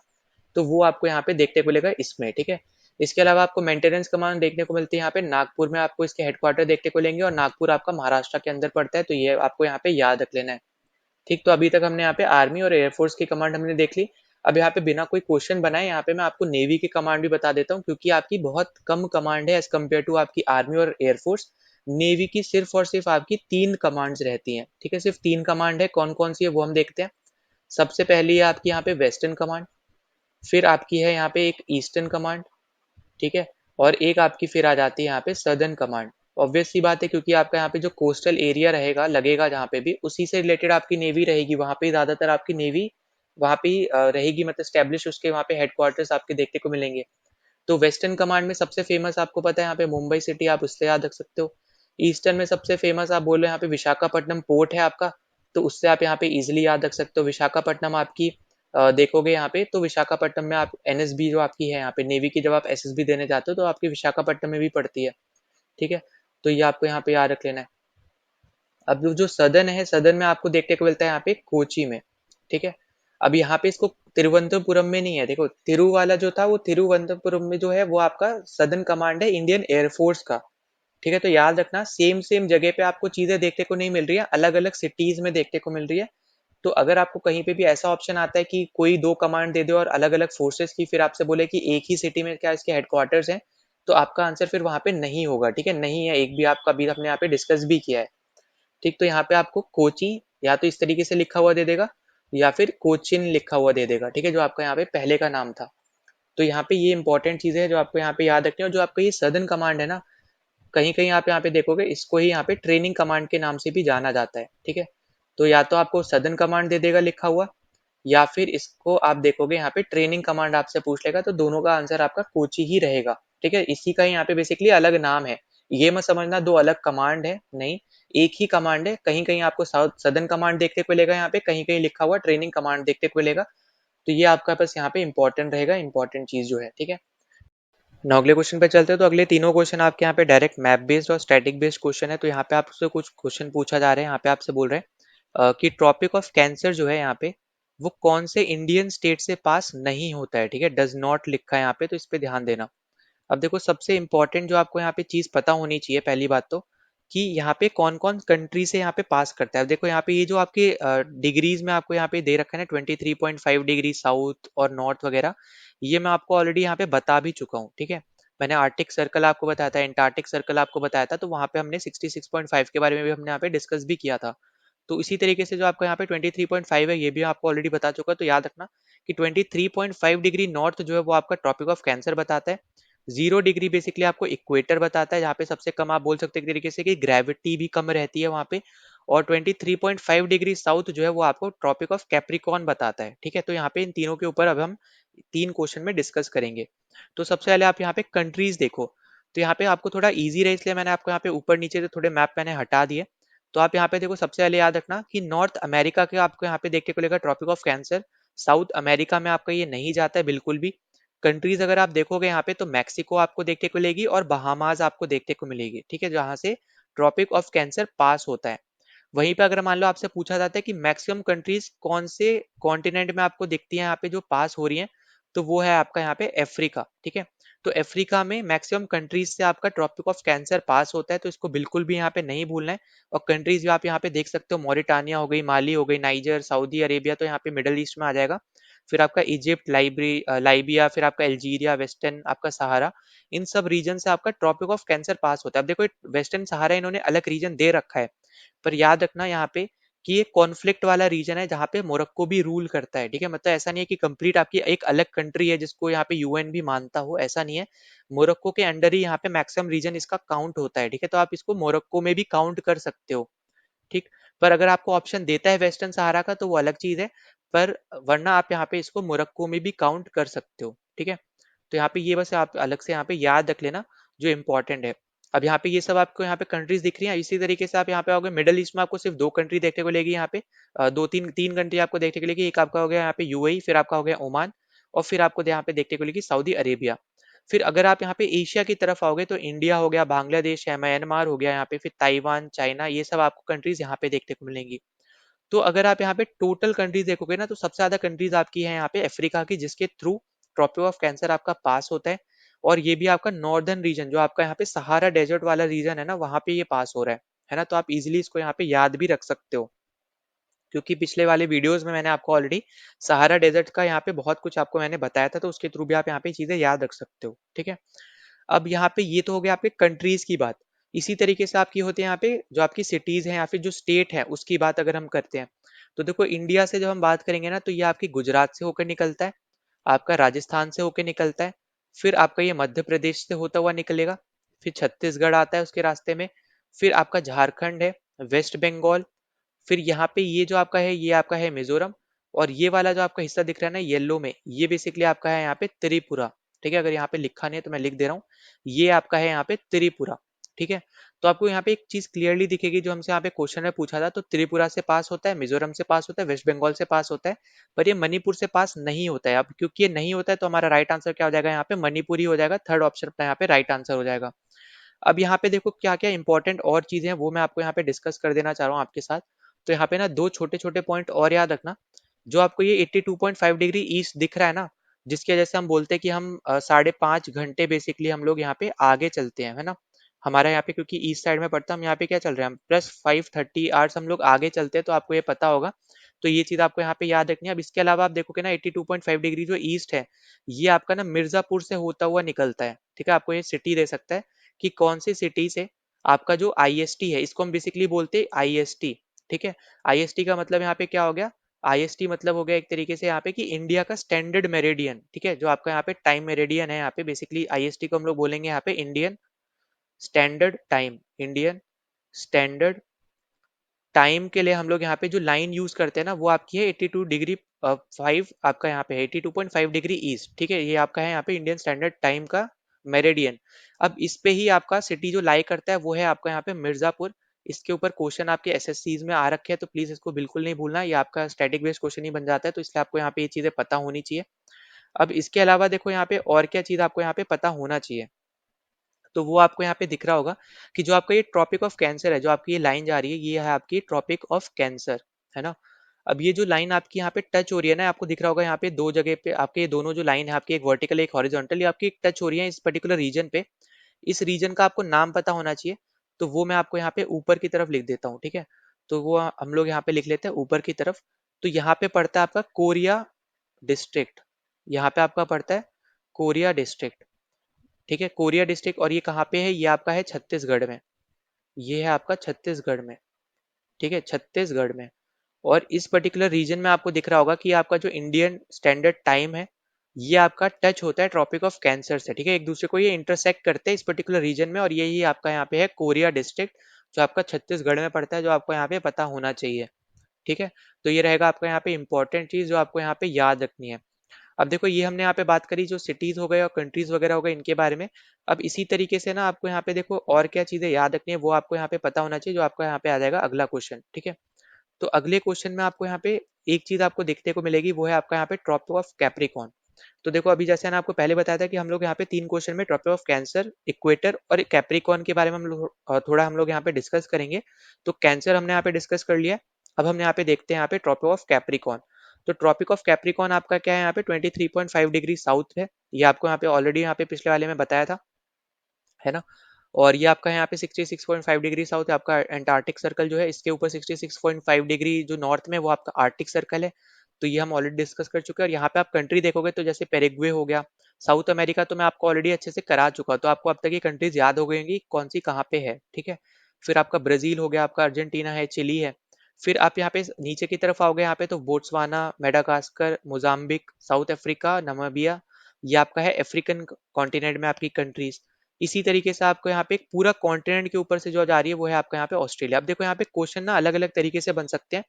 Speaker 1: तो वो आपको यहाँ पे देखने को मिलेगा इसमें, ठीक है। इसके अलावा आपको मेंटेनेंस कमांड देखने को मिलती है यहाँ पे नागपुर में, आपको इसके हेडक्वार्टर देखने को लेंगे, और नागपुर आपका महाराष्ट्र के अंदर पड़ता है, तो ये आपको यहाँ पे याद रख लेना है। ठीक, तो अभी तक हमने यहाँ पे आर्मी और एयरफोर्स की कमांड हमने देख ली। अब यहाँ पे बिना कोई क्वेश्चन बनाए यहाँ पे मैं आपको नेवी की कमांड भी बता देता हूँ, क्योंकि आपकी बहुत कम कमांड है एज कम्पेयर टू आपकी आर्मी और एयरफोर्स। नेवी की सिर्फ और सिर्फ आपकी 3 कमांड्स रहती हैं। ठीक है, सिर्फ 3 कमांड है। कौन कौन सी है वो हम देखते हैं। सबसे पहली है आपकी यहाँ पे वेस्टर्न कमांड, फिर आपकी है यहाँ पे एक ईस्टर्न कमांड, ठीक है, और एक आपकी फिर आ जाती है यहाँ पे सदर्न कमांड। ऑब्वियस सी बात है, क्योंकि आपका यहाँ पे जो कोस्टल एरिया रहेगा लगेगा जहाँ पे भी, उसी से रिलेटेड आपकी नेवी रहेगी, वहाँ पे ज्यादातर आपकी नेवी वहाँ पे रहेगी, मतलब स्टैब्लिश, उसके वहाँ पे हेडक्वार्टर्स आपके देखने को मिलेंगे। तो वेस्टर्न कमांड में सबसे फेमस आपको पता है यहाँ पे मुंबई सिटी, आप उससे याद रख सकते हो। ईस्टर्न में सबसे फेमस आप बोल रहे हैं यहाँ पे विशाखापट्टनम पोर्ट है आपका, तो उससे आप यहाँ पे इजिली याद रख सकते हो। विशाखापट्टनम आपकी देखोगे यहाँ पे, तो विशाखापट्टनम में आप एनएसबी जो आपकी है यहाँ पे नेवी की, जब आप एसएसबी देने जाते हो तो आपकी विशाखापट्टनम में भी पड़ती है। ठीक है, तो ये आपको यहाँ पे याद रख लेना है। अब जो सदन है, सदन में आपको देखने को मिलता है यहाँ पे कोची में। ठीक है, अब यहाँ पे इसको तिरुवनंतपुरम में नहीं है, देखो तिरु वाला जो था वो तिरुवनंतपुरम में जो है वो आपका सदन कमांड है इंडियन एयरफोर्स का। ठीक है, तो याद रखना सेम सेम जगह पे आपको चीजें देखने को नहीं मिल रही है, अलग अलग सिटीज में देखने को मिल रही है। तो अगर आपको कहीं पे भी ऐसा ऑप्शन आता है कि कोई 2 कमांड दे दे और अलग अलग फोर्सेस की, फिर आपसे बोले कि एक ही सिटी में क्या इसके हेडक्वार्टर्स हैं, तो आपका आंसर फिर वहां पे नहीं होगा। ठीक है, नहीं है एक भी, आपका अभी हमने यहाँ पे डिस्कस भी किया है। ठीक, तो यहाँ पे आपको कोची या तो इस तरीके से लिखा हुआ दे देगा, या फिर कोचिन लिखा हुआ दे देगा। ठीक है, जो आपका यहाँ पे पहले का नाम था। तो यहाँ पे ये इंपॉर्टेंट चीजें है जो आपको यहाँ पे याद रखनी है। और जो आपका ये सदर्न कमांड है ना, कहीं कहीं आप यहाँ पे देखोगे इसको ही यहाँ पे ट्रेनिंग कमांड के नाम से भी जाना जाता है। ठीक है, तो या तो आपको सदर्न कमांड दे देगा लिखा हुआ, या फिर इसको आप देखोगे यहाँ पे ट्रेनिंग कमांड आपसे पूछ लेगा, तो दोनों का आंसर आपका कोची ही रहेगा। ठीक है, इसी का ही यहाँ पे बेसिकली अलग नाम है। ये मत समझना दो अलग कमांड है, नहीं, एक ही कमांड है। कहीं कहीं आपको सदर्न कमांड देखने को मिलेगा, यहाँ पे कहीं कहीं लिखा हुआ ट्रेनिंग कमांड देखने को मिलेगा। तो ये आपका बस यहाँ पे इंपॉर्टेंट रहेगा, इंपॉर्टेंट चीज जो है। ठीक है, ना अगले क्वेश्चन पे चलते हैं। तो अगले तीनों क्वेश्चन आपके यहाँ पे डायरेक्ट मैप बेस्ड और स्टैटिक बेस्ड क्वेश्चन है। तो यहाँ पे आपसे कुछ क्वेश्चन पूछा जा रहा है। यहाँ पे आपसे बोल रहे हैं कि ट्रॉपिक ऑफ कैंसर जो है यहाँ पे, वो कौन से इंडियन स्टेट से पास नहीं होता है। ठीक है, डज नॉट लिखा है यहाँ पे, तो इस पे ध्यान देना। अब देखो सबसे इंपॉर्टेंट जो आपको यहाँ पे चीज पता होनी चाहिए, पहली बात तो, कि यहाँ पे कौन कौन कंट्री से यहाँ पे पास करता है। अब देखो यहाँ पे ये जो आपके डिग्रीज में आपको यहाँ पे दे रखा है ना, 23.5 डिग्री साउथ और नॉर्थ वगैरह, ये मैं आपको ऑलरेडी यहाँ पे बता भी चुका हूँ। ठीक है, मैंने आर्टिक सर्कल आपको बताया था, एंटार्क्टिक सर्कल आपको बताया था, तो वहां पे हमने 66.5 के बारे में भी हमने यहाँ पे डिस्कस भी किया था। तो इसी तरीके से जो आपको यहाँ पे 23.5 है, ये भी आपको ऑलरेडी बता चुका है। तो याद रखना कि 23.5 डिग्री नॉर्थ जो है वो आपका ट्रॉपिक ऑफ कैंसर बताता है। 0 डिग्री बेसिकली आपको इक्वेटर बताता है, जहाँ पे सबसे कम आप बोल सकते हैं एक तरीके से कि ग्रेविटी भी कम रहती है वहाँ पे। और 23.5 डिग्री साउथ जो है वो आपको ट्रॉपिक ऑफ कैप्रिकॉन बताता है। ठीक है, तो यहाँ पे इन तीनों के ऊपर अब हम 3 क्वेश्चन में डिस्कस करेंगे। तो सबसे पहले आप यहाँ पे कंट्रीज देखो। तो यहाँ पे आपको थोड़ा इजी रहे, इसलिए मैंने आपको यहाँ पे ऊपर नीचे से थोड़े मैप मैंने हटा दिए। तो आप यहाँ पे देखो, सबसे पहले याद रखना कि नॉर्थ अमेरिका के आपको यहाँ पे देखने को लेगा Tropic of Cancer. South America में आपका ये नहीं जाता है बिल्कुल भी। कंट्रीज अगर आप देखोगे यहाँ पे, तो मैक्सिको आपको देखने को मिलेगी और बहामास आपको देखने को मिलेगी। ठीक है, जहाँ से ट्रॉपिक ऑफ कैंसर पास होता है। वहीं पे अगर मान लो आपसे पूछा जाता है कि मैक्सिमम कंट्रीज कौन से कॉन्टिनेंट में आपको दिखती हैं यहाँ पे जो पास हो रही हैं, तो वो है आपका यहाँ पे अफ्रीका। ठीक है, तो अफ्रीका में मैक्सिमम कंट्रीज से आपका ट्रॉपिक ऑफ कैंसर पास होता है, तो इसको बिल्कुल भी यहाँ पे नहीं भूलना है। और कंट्रीज जो आप यहाँ पे देख सकते हो, मोरिटानिया हो गई, माली हो गई, नाइजर, सऊदी अरेबिया, तो यहाँ पे मिडल ईस्ट में आ जाएगा। फिर आपका इजिप्ट, लाइबिया, फिर आपका अल्जीरिया, वेस्टर्न आपका सहारा, इन सब रीजन से आपका ट्रॉपिक ऑफ कैंसर पास होता है। अब देखो वेस्टर्न सहारा इन्होंने अलग रीजन दे रखा है, पर याद रखना यहाँ पे कि ये कॉन्फ्लिक्ट वाला रीजन है जहाँ पे मोरक्को भी रूल करता है। ठीक है, मतलब ऐसा नहीं है कि कंप्लीट आपकी एक अलग कंट्री है जिसको यहाँ पे यूएन भी मानता हो, ऐसा नहीं है। मोरक्को के अंडर ही यहाँ पे मैक्सिमम रीजन इसका काउंट होता है। ठीक है, तो आप इसको मोरक्को में भी काउंट कर सकते हो। ठीक, पर अगर आपको ऑप्शन देता है वेस्टर्न सहारा का, तो वो अलग चीज है। पर वरना आप यहाँ पे इसको मोरक्को में भी काउंट कर सकते हो। ठीक है, तो यहाँ पे ये बस आप अलग से यहाँ पे याद रख लेना जो इंपॉर्टेंट है। अब यहाँ पे ये सब आपको यहाँ पे कंट्रीज दिख रही हैं। इसी तरीके से आप यहाँ पे आओगे, मिडल ईस्ट में आपको सिर्फ 2 कंट्री देखने को लेगी यहाँ पे। दो तीन तीन कंट्री आपको देखने को लेगी। एक आपका हो गया यहाँ पे यूएई, फिर आपका हो गया ओमान, और फिर आपको यहाँ पे देखने को लेगी सऊदी अरेबिया। फिर अगर आप यहाँ पे एशिया की तरफ आओगे, तो इंडिया हो गया, बांग्लादेश है, म्यांमार हो गया यहाँ पे, फिर ताइवान, चाइना, ये सब आपको कंट्रीज यहाँ पे देखने को मिलेंगी। तो अगर आप यहाँ पे टोटल कंट्रीज देखोगे ना, तो सबसे ज्यादा कंट्रीज आपकी है यहाँ पे अफ्रीका की, जिसके थ्रू ट्रॉपिक ऑफ कैंसर आपका पास होता है। और ये भी आपका नॉर्दर्न रीजन, जो आपका यहाँ पे सहारा डेजर्ट वाला रीजन है ना, वहां पे ये पास हो रहा है ना। तो आप इजिली इसको यहाँ पे याद भी रख सकते हो, क्योंकि पिछले वाले वीडियोस में मैंने आपको ऑलरेडी सहारा डेजर्ट का यहाँ पे बहुत कुछ आपको मैंने बताया था, तो उसके थ्रू भी आप यहाँ पे चीजें याद रख सकते हो, ठीक है। अब यहाँ पे ये तो हो गया आपके कंट्रीज की बात। इसी तरीके से आपकी होती है यहाँ पे जो आपकी सिटीज हैं या फिर जो स्टेट है उसकी बात अगर हम करते हैं, तो देखो इंडिया से जब हम बात करेंगे ना, तो ये आपकी गुजरात से होकर निकलता है, आपका राजस्थान से होकर निकलता है, फिर आपका ये मध्य प्रदेश से होता हुआ निकलेगा, फिर छत्तीसगढ़ आता है उसके रास्ते में, फिर आपका झारखंड है, वेस्ट बंगाल, फिर यहाँ पे ये जो आपका है ये आपका है मिजोरम, और ये वाला जो आपका हिस्सा दिख रहा है ना येलो में, ये बेसिकली आपका है यहाँ पे त्रिपुरा, ठीक है। अगर यहाँ पे लिखा नहीं है तो मैं लिख दे रहा हूँ, ये आपका है यहाँ पे त्रिपुरा, ठीक है। तो आपको यहाँ पे एक चीज क्लियरली दिखेगी, जो हमसे यहाँ पे क्वेश्चन में पूछा था, तो त्रिपुरा से पास होता है, मिजोरम से पास होता है, वेस्ट बंगाल से पास होता है, पर ये मणिपुर से पास नहीं होता है। अब क्योंकि ये नहीं होता है तो हमारा राइट आंसर क्या हो जाएगा, यहाँ पे मणिपुर ही हो जाएगा, थर्ड ऑप्शन अपना यहाँ पे राइट आंसर हो जाएगा। अब यहाँ पे देखो क्या क्या इंपॉर्टेंट और चीजें हैं, वो मैं आपको यहाँ पे डिस्कस कर देना चाह रहा हूँ आपके साथ। तो यहाँ पे ना दो छोटे छोटे पॉइंट और याद रखना। जो आपको ये 82.5 डिग्री ईस्ट दिख रहा है ना, जिसकी वजह से हम बोलते हैं कि हम 5.5 घंटे बेसिकली हम लोग यहाँ पे आगे चलते हैं, है ना। हमारा यहाँ पे क्योंकि ईस्ट साइड में पड़ता है, हम यहाँ पे क्या चल रहे हैं, हम +5:30 हम लोग आगे चलते हैं, तो आपको ये पता होगा। तो ये चीज आपको यहाँ पे याद रखनी है। अब इसके अलावा आप देखोगे ना 82.5 डिग्री जो ईस्ट है, ये आपका ना मिर्जापुर से होता हुआ निकलता है, ठीक है। आपको ये सिटी दे सकता है कि कौन सी सिटी से आपका जो आईएसटी है, इसको हम बेसिकली बोलते हैं आईएसटी, ठीक है। आईएसटी का मतलब यहाँ पे क्या हो गया, आईएसटी मतलब हो गया एक तरीके से यहाँ पे कि इंडिया का स्टैंडर्ड मेरिडियन, ठीक है। जो आपका यहाँ पे टाइम मेरिडियन है, यहाँ पे बेसिकली आईएसटी को हम लोग बोलेंगे यहाँ पे Indian standard time, Indian standard time के लिए हम लोग यहाँ पे जो लाइन यूज करते हैं ना, वो आपकी है 82 डिग्री 5, आपका यहाँ पे है 82.5 डिग्री ईस्ट, ठीक है। ये आपका है यहाँ पे इंडियन स्टैंडर्ड टाइम का मेरिडियन। अब इस पे ही आपका सिटी जो लाई करता है वो है आपका यहाँ पे मिर्जापुर। इसके ऊपर क्वेश्चन आपके एसएससीज में आ रखे हैं, तो प्लीज इसको बिल्कुल नहीं भूलना, ये आपका स्टैटिक बेस्ड क्वेश्चन ही बन जाता है, तो इसलिए आपको यहाँ पे ये चीजें पता होनी चाहिए। अब इसके अलावा देखो यहाँ पे और क्या चीज आपको यहाँ पे पता होना चाहिए, तो वो आपको यहाँ पे दिख रहा होगा कि जो आपका ये ट्रॉपिक ऑफ कैंसर है, जो आपकी ये लाइन जा रही है, ये है आपकी ट्रॉपिक ऑफ कैंसर, है ना। अब ये जो लाइन आपकी यहाँ पे टच हो रही है ना, आपको दिख रहा होगा यहाँ पे दो जगह पे आपके ये दोनों जो लाइन है आपकी, एक वर्टिकल एक हॉरिजॉन्टल, ये आपकी टच हो रही है इस पर्टिकुलर रीजन पे। इस रीजन का आपको नाम पता होना चाहिए, तो वो मैं आपको यहाँ पे ऊपर की तरफ लिख देता हूँ, ठीक है। तो वो हम लोग यहाँ पे लिख लेते हैं ऊपर की तरफ। तो यहाँ पे पड़ता है आपका कोरिया डिस्ट्रिक्ट, यहाँ पे आपका पड़ता है कोरिया डिस्ट्रिक्ट, ठीक है, कोरिया डिस्ट्रिक्ट। और ये कहाँ पे है, ये आपका है छत्तीसगढ़ में, ये है आपका छत्तीसगढ़ में, ठीक है, छत्तीसगढ़ में। और इस पर्टिकुलर रीजन में आपको दिख रहा होगा कि आपका जो इंडियन स्टैंडर्ड टाइम है, ये आपका टच होता है ट्रॉपिक ऑफ कैंसर से, ठीक है। एक दूसरे को ये इंटरसेक्ट करते हैं इस पर्टिकुलर रीजन में, और यही आपका यहाँ पे है कोरिया डिस्ट्रिक्ट, जो आपका छत्तीसगढ़ में पड़ता है, जो आपको यहाँ पे पता होना चाहिए, ठीक है। तो ये रहेगा आपका यहाँ पे इंपॉर्टेंट चीज जो आपको यहाँ पे याद रखनी है। अब देखो ये हमने यहाँ पे बात करी जो सिटीज हो गए और कंट्रीज वगैरह हो गए इनके बारे में। अब इसी तरीके से ना आपको यहाँ पे देखो और क्या चीजें याद रखनी है, वो आपको यहाँ पे पता होना चाहिए, जो आपको यहाँ पे आ जाएगा अगला क्वेश्चन, ठीक है। तो अगले क्वेश्चन में आपको यहाँ पे एक चीज आपको देखने को मिलेगी, वो है आपका यहाँ पे ट्रॉपिक ऑफ कैप्रिकॉर्न। तो देखो अभी जैसे मैंने आपको पहले बताया था कि हम लोग यहाँ पे 3 क्वेश्चन में ट्रॉपिक ऑफ कैंसर, इक्वेटर और कैप्रिकॉर्न के बारे में थोड़ा हम लोग यहाँ पे डिस्कस करेंगे। तो कैंसर हमने यहाँ पे डिस्कस कर लिया। अब हम यहाँ पे देखते हैं यहाँ पे ट्रॉपिक ऑफ कैप्रिकॉर्न। तो ट्रॉपिक ऑफ कैप्रिकॉर्न आपका क्या है, यहाँ पे 23.5 डिग्री साउथ है, ये आपको यहाँ पे ऑलरेडी यहाँ पे पिछले वाले में बताया था, है ना। और ये आपका यहाँ पे 66.5 डिग्री साउथ है, आपका एंटार्क्टिक सर्कल जो है इसके ऊपर 66.5 डिग्री जो नॉर्थ में वो आपका आर्टिक सर्कल है। तो ये हम ऑलरेडी डिस्कस कर चुके हैं। और यहाँ पे आप कंट्री देखोगे तो जैसे पेरेग्वे हो गया, साउथ अमेरिका तो मैं आपको ऑलरेडी अच्छे से करा चुका, तो आपको अब तक ये कंट्रीज याद हो गई होंगी कौन सी कहाँ पे है, ठीक है। फिर आपका ब्राजील हो गया, आपका अर्जेंटीना है, चिली है। फिर आप यहाँ पे नीचे की तरफ आओगे यहाँ पे तो Botswana, Madagascar, Mozambique, south Africa, Namibia, ये आपका है अफ्रीकन कॉन्टिनेंट में आपकी कंट्रीज। इसी तरीके से आपको यहाँ पे एक पूरा कॉन्टिनेंट के ऊपर से जो जा रही है वो है आपका यहाँ पे ऑस्ट्रेलिया। अब देखो यहाँ पे क्वेश्चन ना अलग अलग तरीके से बन सकते हैं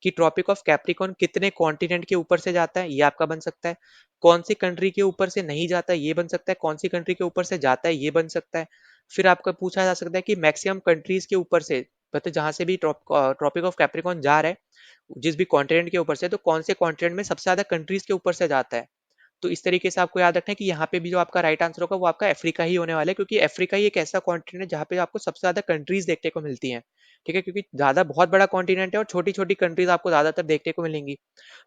Speaker 1: कि ट्रॉपिक ऑफ कैप्रिकॉर्न कितने कॉन्टिनेंट के ऊपर से जाता है, ये आपका बन सकता है। कौन सी कंट्री के ऊपर से नहीं जाता है, ये बन सकता है। कौन सी कंट्री के ऊपर से जाता है, ये बन सकता है। फिर आपका पूछा जा सकता है कि मैक्सिमम कंट्रीज के ऊपर से, मतलब जहां से भी ट्रॉपिक ऑफ कैप्रिकॉर्न जा रहा है जिस भी कॉन्टिनेंट के ऊपर से, तो कौन से कॉन्टिनेंट में सबसे ज्यादा कंट्रीज के ऊपर से जाता है।
Speaker 2: तो इस तरीके से आपको याद रखना है कि यहाँ पे भी जो आपका राइट आंसर होगा वो आपका अफ्रीका ही होने वाला है, क्योंकि अफ्रीका ही एक ऐसा कॉन्टिनेंट है जहाँ पे आपको सबसे ज्यादा कंट्रीज देखने को मिलती हैं। ठीक है, क्योंकि ज्यादा बहुत बड़ा कॉन्टिनेंट है और छोटी छोटी कंट्रीज आपको ज्यादातर देखने को मिलेंगी।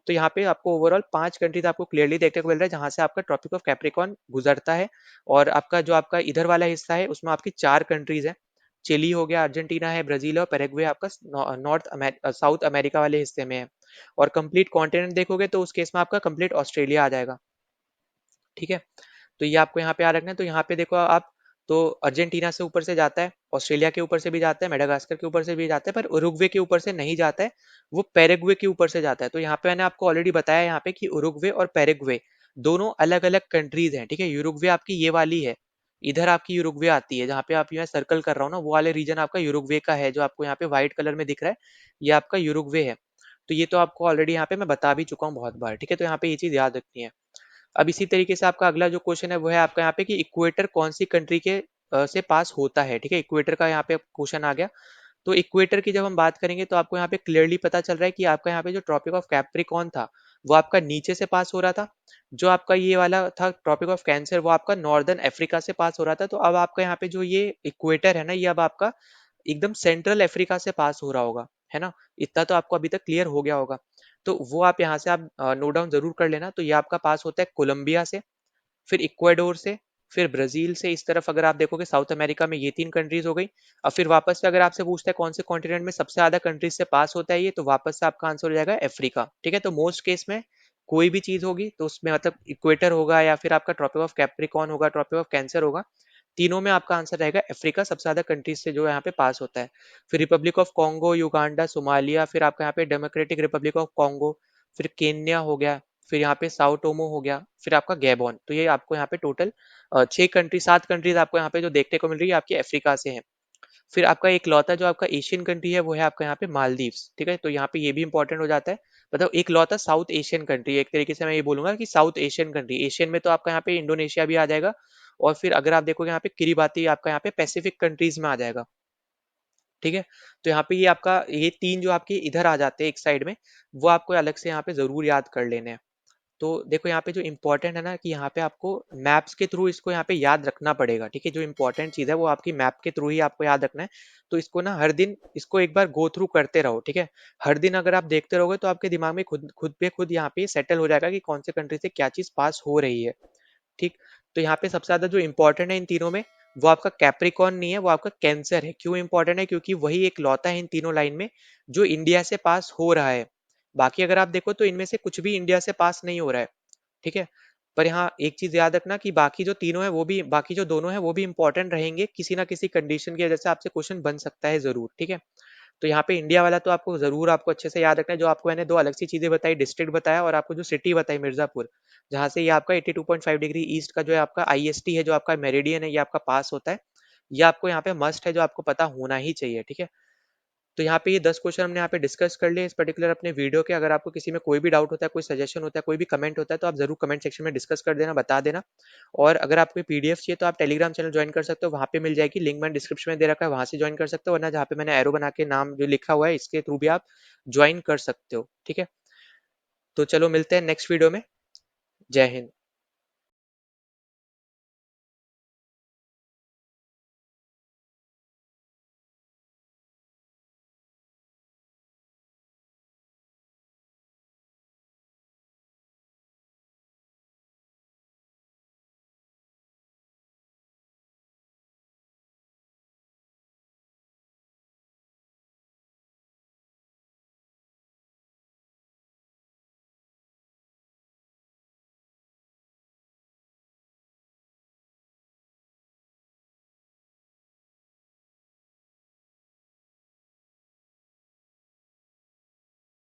Speaker 2: तो यहाँ पे आपको ओवरऑल 5 कंट्रीज आपको क्लियरली देखने को मिल रहा है जहाँ से आपका ट्रॉपिक ऑफ कैप्रिकॉर्न गुजरता है। और आपका जो आपका इधर वाला हिस्सा है उसमें आपकी 4 कंट्रीज हैं। चिली हो गया, अर्जेंटीना है, ब्राजील है और पैराग्वे आपका साउथ अमेरिका वाले हिस्से में है। और कंप्लीट कॉन्टिनेंट देखोगे तो उस केस में आपका कंप्लीट ऑस्ट्रेलिया आ जाएगा। ठीक है, तो ये आपको यहाँ पे याद रखना है। तो यहाँ पे देखो आप, तो अर्जेंटीना से ऊपर से जाता है, ऑस्ट्रेलिया के ऊपर से भी जाता है, मेडागास्कर के ऊपर से भी जाता है, पर उरुग्वे के ऊपर से नहीं जाता है, वो पैराग्वे के ऊपर से जाता है। तो यहाँ पे मैंने आपको ऑलरेडी बताया यहाँ पे कि उरुग्वे और पैराग्वे दोनों अलग अलग कंट्रीज हैं। ठीक है, यूरुग्वे आपकी ये वाली है, इधर आपकी यूरुग्वे आती है, जहाँ पे आप यहाँ सर्कल कर रहा हूँ ना, वो वाले रीजन आपका यूरुग्वे का है, जो आपको यहाँ पे व्हाइट कलर में दिख रहा है, ये आपका यूरुग्वे है। तो ये तो आपको ऑलरेडी यहाँ पे मैं बता भी चुका हूँ बहुत बार। ठीक है, तो यहाँ पे ये चीज याद रखनी है। अब इसी तरीके से आपका अगला जो क्वेश्चन है वो है आपका यहाँ पे कि इक्वेटर कौन सी कंट्री के से पास होता है। ठीक है, इक्वेटर का यहाँ पे क्वेश्चन आ गया। तो इक्वेटर की जब हम बात करेंगे तो आपको यहाँ पे क्लियरली पता चल रहा है कि आपका यहाँ पे जो ट्रॉपिक ऑफ कैप्रिकॉर्न था वो आपका नीचे से पास हो रहा था। जो आपका ये वाला था ट्रॉपिक ऑफ कैंसर वो आपका नॉर्दर्न अफ्रीका से पास हो रहा था। तो अब आपका यहाँ पे जो ये इक्वेटर है ना, ये अब आपका एकदम सेंट्रल अफ्रीका से पास हो रहा होगा, है ना। इतना तो आपको अभी तक क्लियर हो गया होगा। तो वो आप यहाँ से आप नोट डाउन जरूर कर लेना। तो ये आपका पास होता है कोलंबिया से, फिर इक्वाडोर से, फिर ब्राजील से। इस तरफ अगर आप देखोगे साउथ अमेरिका में ये 3 कंट्रीज हो गई। और फिर वापस से अगर आपसे पूछता है कौन से कॉन्टिनेंट में सबसे ज्यादा कंट्रीज से पास होता है ये, तो वापस से आपका आंसर हो जाएगा अफ्रीका। ठीक है, तो मोस्ट केस में कोई भी चीज होगी तो उसमें मतलब इक्वेटर होगा या फिर आपका ट्रॉपिक ऑफ कैप्रिकॉर्न होगा, ट्रॉपिक ऑफ कैंसर होगा, तीनों में आपका आंसर रहेगा अफ्रीका सबसे ज्यादा कंट्रीज से जो यहाँ पे पास होता है। फिर Republic of Congo, Uganda, Somalia, फिर आपका यहाँ पे डेमोक्रेटिक रिपब्लिक ऑफ कॉन्गो, फिर केन्या हो गया, फिर यहाँ पे साओ टोमो हो गया, फिर आपका गैबॉन। तो ये आपको यहाँ पे टोटल 6 कंट्री 7 कंट्रीज आपको यहाँ पे जो देखने को मिल रही है आपकी अफ्रीका से है। फिर आपका एक लौता जो आपका एशियन कंट्री है वो है आपका यहाँ पे मालदीव्स। ठीक है, तो यहाँ पे ये भी इंपॉर्टेंट हो जाता है। मतलब एक लौता साउथ एशियन कंट्री, एक तरीके से मैं ये बोलूंगा कि साउथ एशियन कंट्री। एशियन में तो आपका यहाँ पे इंडोनेशिया भी आ जाएगा। और फिर अगर आप देखोगे यहाँ पे किरिबाती आपका यहाँ पे पैसिफिक कंट्रीज में आ जाएगा। ठीक है, तो यहाँ पे ये आपका ये 3 जो आपके इधर आ जाते हैं एक साइड में, वो आपको अलग से यहाँ पे जरूर याद कर लेने हैं। तो देखो यहाँ पे जो इंपॉर्टेंट है ना कि यहाँ पे आपको मैप्स के थ्रू इसको यहाँ पे याद रखना पड़ेगा। ठीक है, जो इंपॉर्टेंट चीज है वो आपकी मैप के थ्रू ही आपको याद रखना है। तो इसको ना हर दिन इसको एक बार गो थ्रू करते रहो। ठीक है, हर दिन अगर आप देखते रहोगे तो आपके दिमाग में खुद खुद पे खुद यहाँ पे सेटल हो जाएगा कि कौन से कंट्री से क्या चीज पास हो रही है। ठीक, तो यहाँ पे सबसे ज्यादा जो इंपॉर्टेंट है इन तीनों में, वो आपका कैप्रिकॉन नहीं है, वो आपका कैंसर है। क्यों इंपॉर्टेंट है? क्योंकि वही एक लौता है इन तीनों लाइन में जो इंडिया से पास हो रहा है। बाकी अगर आप देखो तो इनमें से कुछ भी इंडिया से पास नहीं हो रहा है। ठीक है, पर यहाँ एक चीज याद रखना कि बाकी जो तीनों है वो भी, बाकी जो दोनों है वो भी इंपॉर्टेंट रहेंगे, किसी ना किसी कंडीशन की वजह से आपसे क्वेश्चन बन सकता है जरूर। ठीक है, तो यहाँ पे इंडिया वाला तो आपको जरूर आपको अच्छे से याद रखना है। जो आपको मैंने 2 अलग सी चीजें बताई, डिस्ट्रिक्ट बताया और आपको जो सिटी बताई मिर्जापुर, जहाँ से ये आपका 82.5 डिग्री ईस्ट का जो है आपका आईएसटी है, जो आपका मेरिडियन है, ये आपका पास होता है। ये आपको यहाँ पे मस्ट है, जो आपको पता होना ही चाहिए। ठीक है, तो यहाँ पे ये 10 क्वेश्चन हमने यहाँ पे डिस्कस कर लिए इस पर्टिकुलर अपने वीडियो के। अगर आपको किसी में कोई भी डाउट होता है, कोई सजेशन होता है, कोई भी कमेंट होता है, तो आप जरूर कमेंट सेक्शन में डिस्कस कर देना, बता देना। और अगर आपको पीडीएफ चाहिए तो आप टेलीग्राम चैनल ज्वाइन कर सकते हो, वहाँ पे मिल जाएगी, लिंक मैंने डिस्क्रिप्शन में दे रखा है, वहाँ से ज्वाइन कर सकते हो। वरना जहाँ पे मैंने एरो बना के नाम जो लिखा हुआ है इसके थ्रू भी आप ज्वाइन कर सकते हो। ठीक है, तो चलो मिलते हैं नेक्स्ट वीडियो में। जय हिंद।